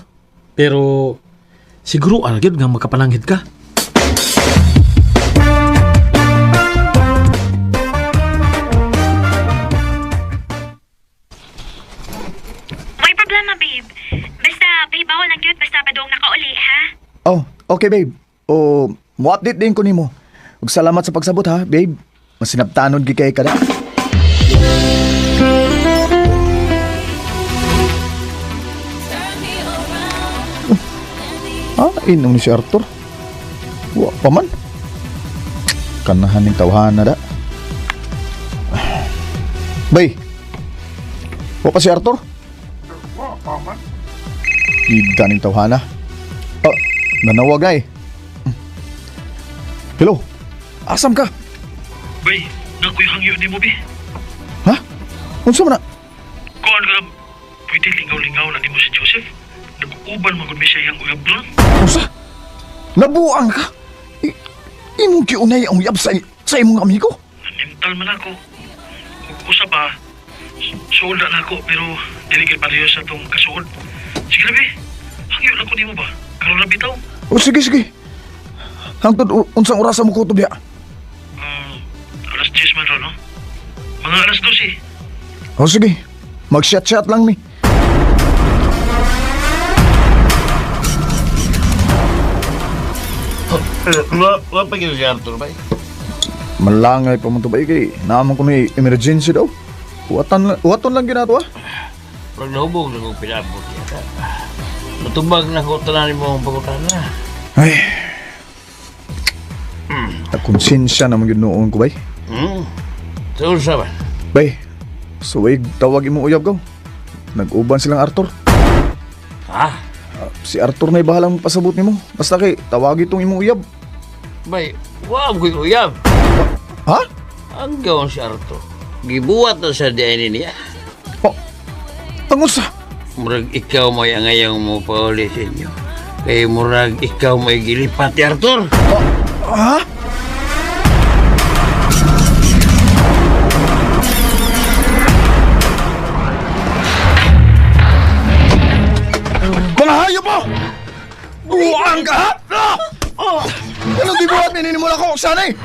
Pero siguro alagid nga makapananghid ka. May problema, babe. Basta pahibaw lang cute, basta padong nakauli, ha? Okay, babe. Mo-update din ko nimo. Ug salamat sa pagsabot, ha, babe. Masinabtanon gi kay kada. Inom ni si Arthur. Wa pa man. Kanahan ning tawhana da. Bay. Wa pa si Arthur? Wa pa man. Ida ning tawhana. Nanawag ay. Hello. Asam ka? Bay, nakuy hangyo ni mo, bi. Ha? Unsa man na? Kuan ka, pwede lingaw-lingaw na ni mo si Joseph. Nag-uban magod mi siya yung uyab doon. Unsa? Nabuang ka? Imong giunay ang uyab sa imong amigo? Mental man ako. Usa pa, suod na ako pero diligid pareho sa tong kasuod. Sige na, bi. Hangyo lang ko ni mo ba? Karoon na bitaw. Sige. Hangtod unsang orasa mo kutob ya? Alas 10 man ron, no? Mga alas 12. Sige. Mag-chat-chat lang mi. Wa pa gina si Arthur ba? Malangay pa mo to ba kay naman ko ni emergency daw. Waton lang ginato, Pag nahubog na kong pinabot yata. Natumbag na ko tanan mo ang pagutan na. Ay. Nakonsensya naman yun noon ko, bay. Saan sa ba? Bay, suwig tawag imong uyab ko. Nag-uban silang Arthur. Ha? Si Arthur na bahalang pasabot nimo. Basta kay tawag itong imong uyab. Bay, wag ko uyab. Ha? Ang gawin si Arthur. Gibuhat na sa DNA niya. Pangusa? Murag ikaw mo yung ngayong mo pauli sa inyo. Kaya murag ikaw mo gilipat ni Arthur. Ha? Mga hayop mo! Buang ka, ha? Anong dibuhat ninimula ko, sanay?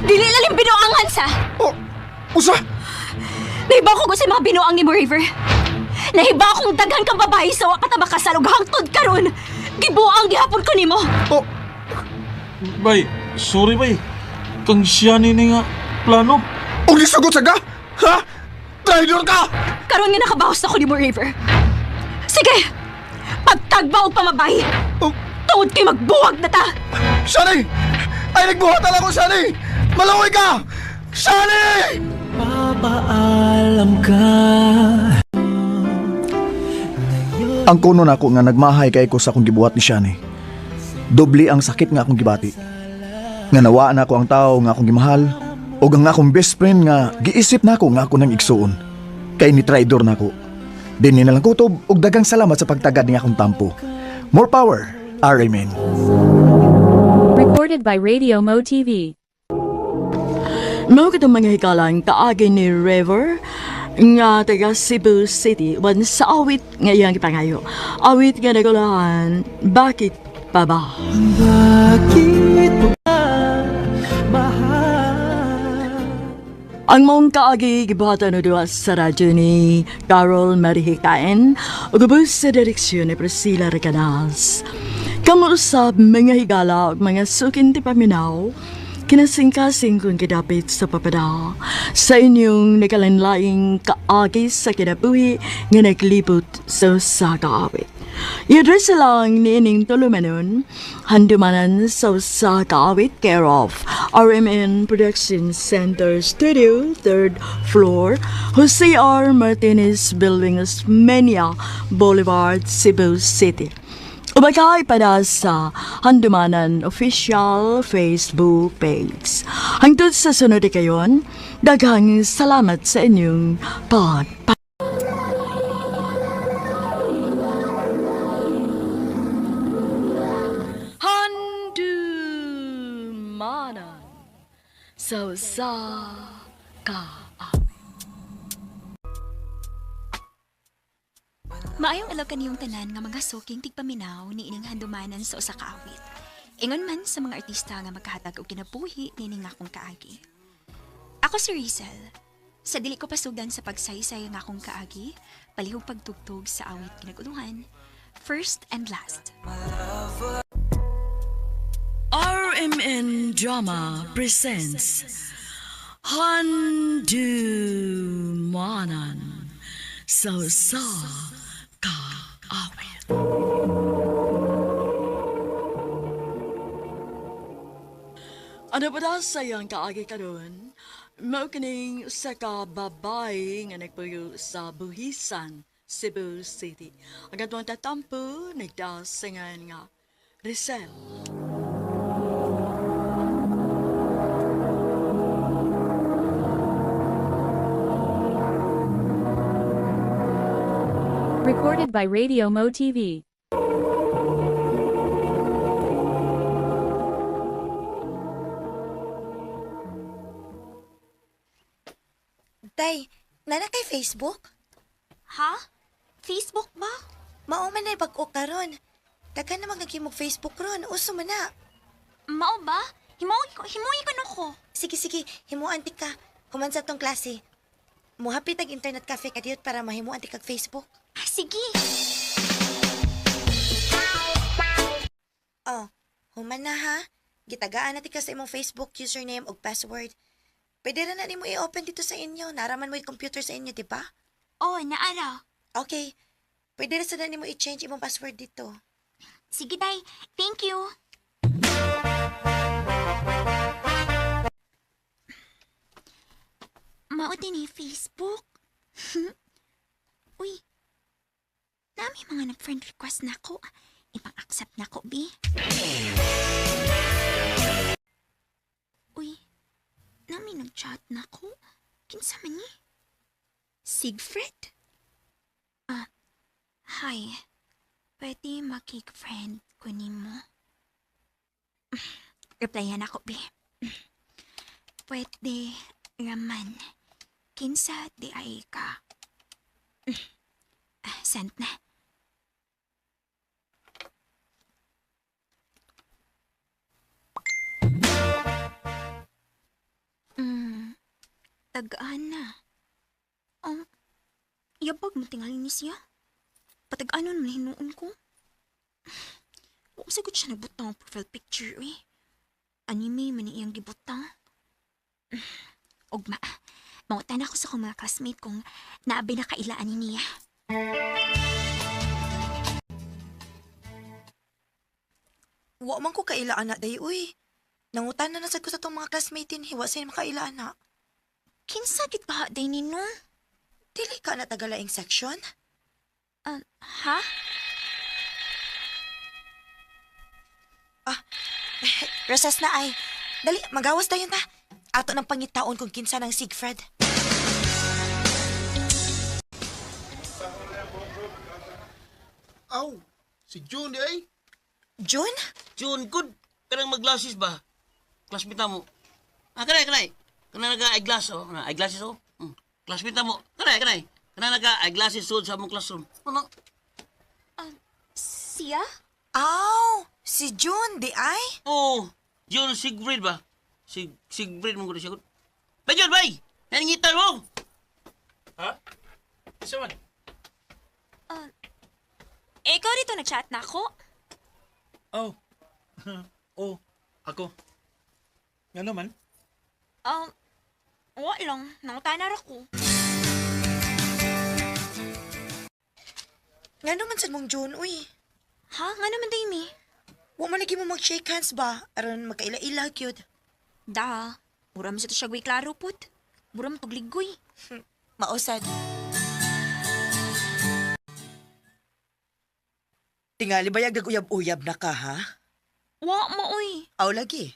Dili lalim binuangan sa. Usa? Nahibaw ko sa mga binuang ni mo, River. Nahibaw kong daghan kang babae sa wapat na makasalog hangtod karon. Gibuang gihapon ko nimo. Bay, sorry bay. Kang siya ni nga plano. Nisugot sa ka? Ha? Traitor ka! Karon nga nakabawas na ko ni mo, River. Sige! Pagtagba o pamabay! Tungod kay magbuwag na ta! Shani! Ay, nagbuhatan ako, Shani! Malaway ka! Shani! Papaalam ka. Ang kuno na ako nga nagmahay kay ko sa akong gibuhat ni Shani. Doble ang sakit nga akong gibati. Nga nawaan ako ang tao nga akong gimahal o ang akong best friend nga giisip na ako nga ako nang igsuon. Kay ni traidor na ako. Din na lang kutob og dagang salamat sa pagtagad ni akong tampo. More power, Amen. Recorded by Radio Mo TV. Mao kitong mga hikalang kaagi ni River nga taga Cebu City wan sa awit nga iyang ipangayo. Awit nga nagulahan, bakit pa ba? Bakit mo ba mahal? Ang mong kaagi gibuhatan o duwa sa radyo ni Carol Marihikain o gubos sa direksyon ni Priscilla Recanas. Kamu usab mga higala o mga sukin ti paminaw, kinasingkasing kung kidapit sa papada sa inyong nakalanlaing kaagi sa kinabuhi nga naglibot sa kaawit. I-address lang ni ining tulumanon, handumanan sa kaawit care of RMN Production Center Studio, 3rd floor, Jose R. Martinez Building, Osmeña Boulevard, Cebu City. Umagay para sa Handumanan Official Facebook page. Hangtod sa sunod kayon, daghang salamat sa inyong Handumanan sa ka. Maayong alaw kaniyong tanan nga mga suking tigpaminaw ni ining handumanan sa usa ka awit. Ingon man sa mga artista nga magkahatag og kinabuhi ni ining akong kaagi. Ako si Rizel. Sa dili ko pasugan sa pagsaysay nga akong kaagi, palihog pagtugtog sa awit kinaguluhan, First and Last. RMN Drama presents Handumanan sa kaawit. Ano ba daw sayang kaagi karon? Mao kining usa ka babay nga nagpuyo sa Buhisan, Cebu City. Ang atong tatampo nagdasingan nga Rizel. Recorded by Radio Mo TV. Day, nana kay Facebook? Ha? Facebook ba? Mao man na bag-o karon. Daghan na magkimog Facebook ron. Uso man na. Mao ba? Himuwi ko ko. Sige, himuan ti ka. Human sa tong klase. Muhapit ang internet cafe ka diyot para mahimuan ti kag Facebook. Sige. Oh, human na ha. Gitagaan na ti ka sa imong Facebook username ug password. Pwede ra na nimo i-open dito sa inyo. Naraman mo yung computer sa inyo, di ba? Oh, naara. Okay. Pwede ra sa na nimo i-change imong password dito. Sige, Day. Thank you. Mao din ni Facebook. Uy. Nami mga nag-friend request na ko. Ipang-accept na ko, B. Uy. Nami nag-chat na ko. Kinsa man ni? Siegfried? Hi. Pwede makik-friend ko ni mo? Replyan ako, B. Pwede raman. Kinsa di ay ka. Sent na. Tagaan na. Yabag mo tingali ni siya. Patag-ano naman hinuon ko. Huwag sagot siya nagbutang ang profile picture eh. Anime man iyang gibutang. Ugma, mangutan ako sa kong mga classmate kung naabay na kailaan ni niya. Wa man ko kailaan na, day, uy. Nangutan na nasad ko sa tong mga classmate din, hiwa sa makailaan na. Kinsa gid ba day nino? Dili ka na tagalaing section? Ha? Recess na ay. Dali, magawas dayon ta. Ato ng pangitaon kung kinsa ng Siegfried. Aw, si June ay. June? June, good. Kanang mag-glasses ba? Classmate mo. Kanay. Kanang nag-eyeglass, oh. Eyeglasses, oh. Classmate mo. Kanay. Kanang nag-eyeglasses sa mong classroom. Ano? Siya? Aw, si June, di ay? Oo, June Siegfried ba? Siegfried mo ko na siya. Bay, June, bay! Naningitan mo! Ha? Isa man? Ikaw dito nag-chat na ako? Oh. Oh, ako. Nga naman? Wa lang. Nangutanar ako. Nga naman sa mong June, uy. Ha? Nga naman, Dami? Wa man lagi mo mag-shake hands ba? Aron magkaila-ila, cute. Da. Mura mo sa to siya gawin klaro, put. Mura mo tugligoy. Mausad. Tingali ba yung gaguyab-uyab na ka, ha? Wa mo, uy. Aw lagi.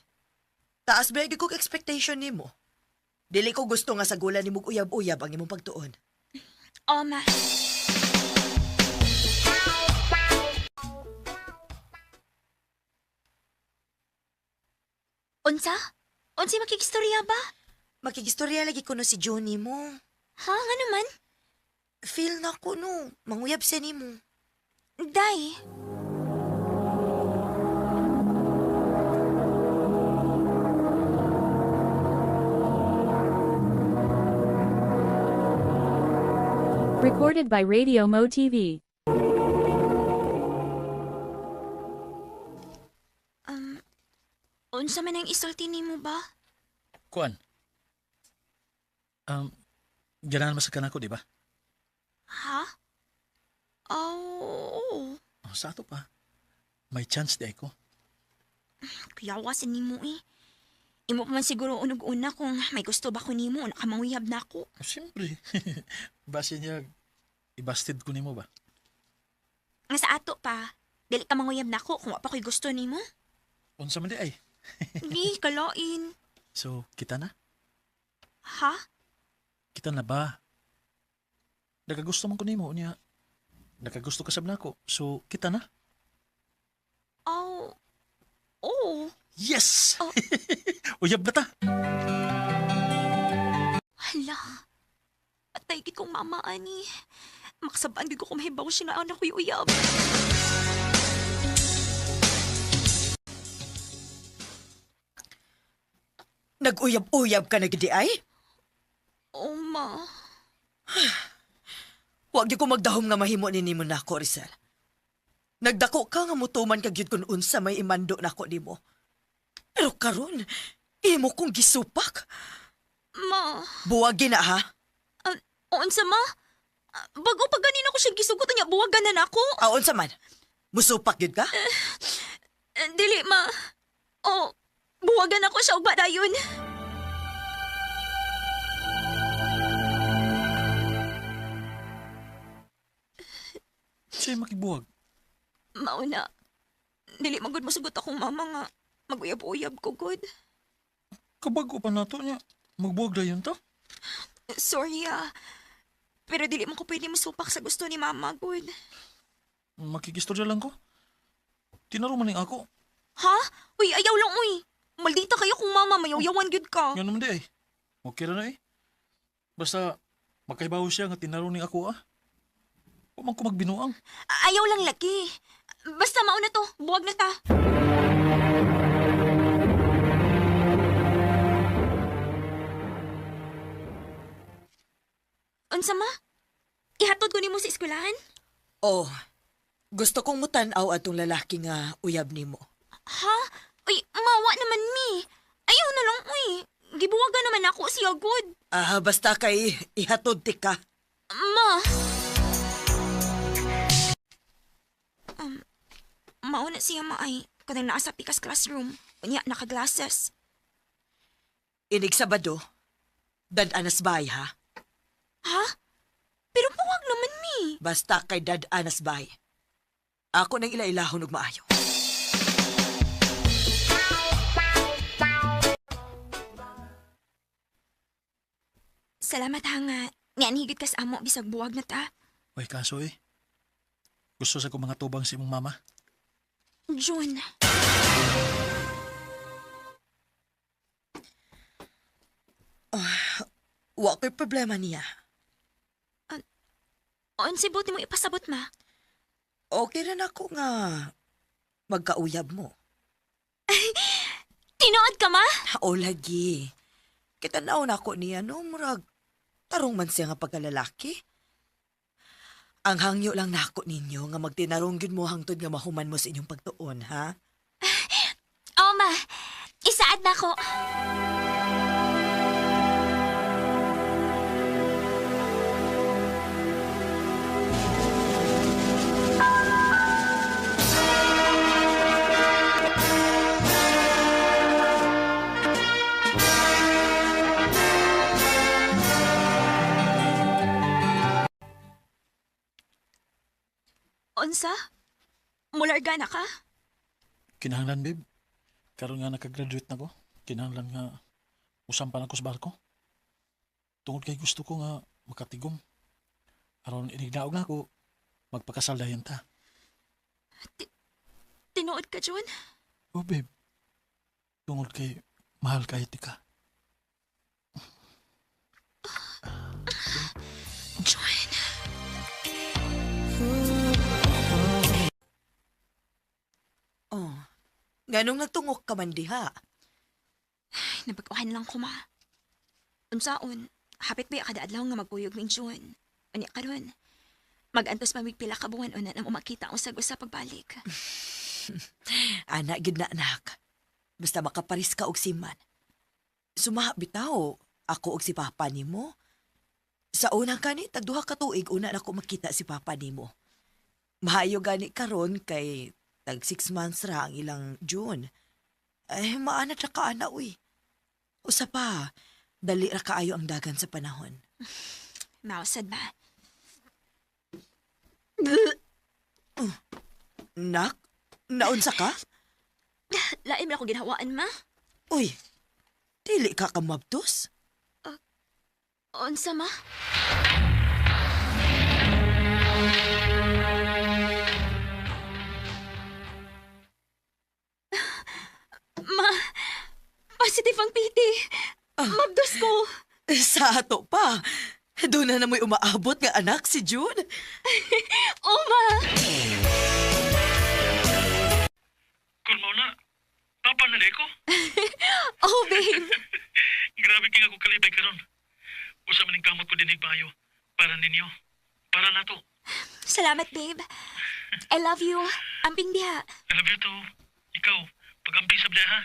Taas ba yung kong expectation ni mo? Dili ko gusto nga sa gula ni mong uyab-uyab ang imong pagtuon. Ma. Unsa? Unsa makikistorya ba? Makikistorya lagi ko no si Johnny mo. Ha? Nga naman? Feel na ko no. Manguyab siya ni mo. Day. Recorded by Radio Mo TV. Unsa man ang isulti nimo ba? Kuan. Ganahan masakan ako, di ba? Ha? Oh. Sa ato pa. May chance di ako. Kuyawasan nimo eh. Imo pa man siguro unog-una kung may gusto ba ko nimo o nakamanguyab na ako. Siyempre. Base niya, ibasted ko nimo ba? Nga sa ato pa, dili ka manguyab na ako kung wa pa ko'y gusto nimo. Unsa man di ay. Di, kalain. So, kita na? Ha? Kita na ba? Nagagusto man ko nimo niya. Nagagusto ka sab na ako. So, kita na? Oh. Yes! Uyab na ta! Hala. Atay gid kong mama, ani. Makasabaan gid ko kung mahibaw siya nga anak ko'y uyab. Nag-uyab-uyab ka na gidi ay? Ma. Huwag di ko magdahom nga mahimo ni nimo na ako, Rizal. Nagdako ka nga mutuman kag yun kung unsa may imando na ako nimo. Pero karon, imo kong gisupak. Ma. Buwagi na ha? Unsa ma? Bago pa ganina ko siya gisugot niya, buwagan na nako. Unsa man? Musupak yun ka? Dili, ma. Buwagan ako siya ug dayon. Siya'y makibuwag. Mauna. Dili magud masugot akong mama nga. Maguyab-uyab ko, good. Kabago pa nato niya. Magbuwag na yun to? Sorry, pero dili mo ko pwede masupak sa gusto ni mama, good. Makikistorya lang ko. Tinarumaning ako. Ha? Uy, ayaw lang, uy. Maldita kayo kung mama, mayaw-yawan good ka. Yan naman di ay. Okay na eh. Basta, magkaibaho siya nga tinaruning ako Huwag ko magbinuang. Ayaw lang laki. Basta mauna to, buwag na ta. Unsa ma? Ihatod ko nimo sa eskwelahan? Gusto kong mutanaw atong lalaki nga uyab nimo. Ha? Uy, mawa naman mi. Ayaw na lang, uy. Gibuwagan naman ako siya, good. Basta kay ihatod ti ka. Ma. Mauna siya maay. Kanang naa sa pikas classroom. Unya, naka-glasses. Inig Sabado, dad-anas bay ha? Ha? Pero buwag naman mi. Basta kay dad-anas bay. Ako nang ila-ilahon og maayo. Salamat ha nga. Niyan higit ka sa amo bisag buwag na ta. Uy, kaso gusto sa ko mga tubang si mong mama. June. Wa ko'y problema niya. Si buti mo ipasabot, ma? Okay rin ako nga magkauyab mo. Tinuod ka, ma? Lagi. Kitanaw na ako niya, no? Murag, tarong man siya nga pagkalalaki. Ang hangyo lang nako ninyo nga magtinarong gyud mo hangtod nga mahuman mo sa inyong pagtuon, ha? Oo, ma. Isaad na ko. Unsa? Mularga na ka? Kinahanglan, babe. Karon nga nakagraduate na ko. Kinahanglan nga usampan ako sa barko. Tungod kay gusto ko nga makatigom. Aron inignaog na ako, magpakasaldayan ta. Tinuod ka, John? Oh, babe. Tungod kay mahal kahit ka. John. Oh, ganong nagtungok ka man diha? Nabaguhan lang ko, ma. Unsaon, hapit ba kada adlaw nga magpuyog ning June? Unya karon, magantos pamigpila ka buwan una nang umakita ang usag usa pagbalik. Anak, gid na anak. Basta makaparis ka og siman. Sumaha bitaw, ako og si papa nimo. Sa unang kani, tagduha ka tuig una na ko makita si papa nimo. Mahayo gani karon kay tag 6 months ra ang ilang June. Ay, maanat ra ka ana, uy. Usa pa, dali ra kaayo ang dagan sa panahon. Mausad ba? Nak, naunsa ka? Laim na ko ginhawaan, ma. Uy, dili ka kamabtos? Unsa, ma? Ma, positive ang piti. Mabdos ko. Sa ato pa. Doon na mo'y umaabot nga anak si June. Oo, ma. Kung mo na, papa na ko. Oh, babe. Grabe kaya ako kalibay karon. Usa man ning kamot ko dinig bayo para ninyo. Para nato. Salamat, babe. I love you. Amping diha. I love you too. Ikaw, pag-ampi sa ha.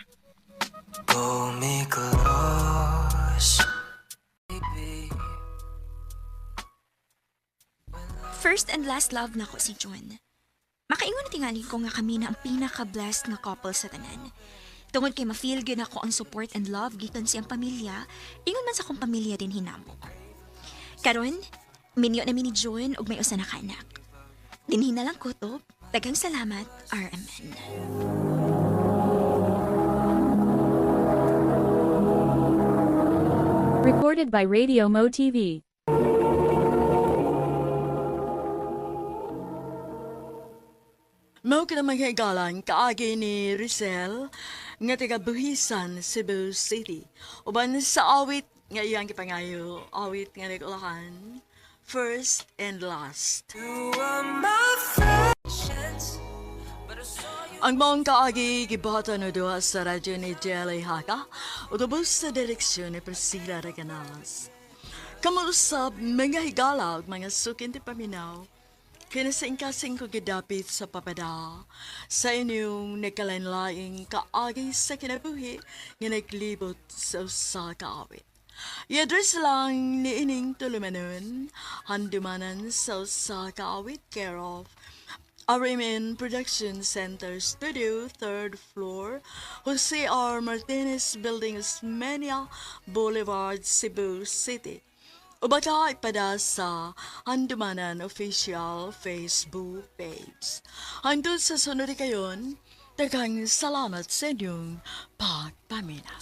Pull me close. First and last love na ko si John. Makaingon na tingali ko nga kami na ang pinaka-blessed nga couple sa tanan. Tungod kay ma-feel gyud ako ang support and love gikan siyang pamilya, ingon man sa akong pamilya din hinamo. Karon, minyo na ni John og may usa na ka anak. Dinhi na lang kutob. Daghang salamat, RMN. Recorded by Radio Mo TV. Mao ka naman kaigalan kaagi ni Rizal nga taga Buhisan, Cebu City. Uban sa awit nga iyang kipangayo, awit nga nagulahan, first and last. Ang maong kaagi gibata no duha sa radyo ni Jelly Haka, utubos sa direksyon ni Priscilla Reganalas. Kamuusap mga higala ug mga sukin ti paminaw, kinasing-kasing ko gidapit sa papada sa inyong nagkalain-laing kaagi sa kinabuhi nga naglibot sa usa ka awit. I-address lang ni ining tulumanon, handumanan sa usa ka awit care of RMN Production Center Studio, 3rd floor, Jose R. Martinez Building, Osmeña Boulevard, Cebu City. O baka ipada sa Handumanan Official Facebook page. Hangtod sa sunod kayon, daghang salamat sa inyong pagpaminaw.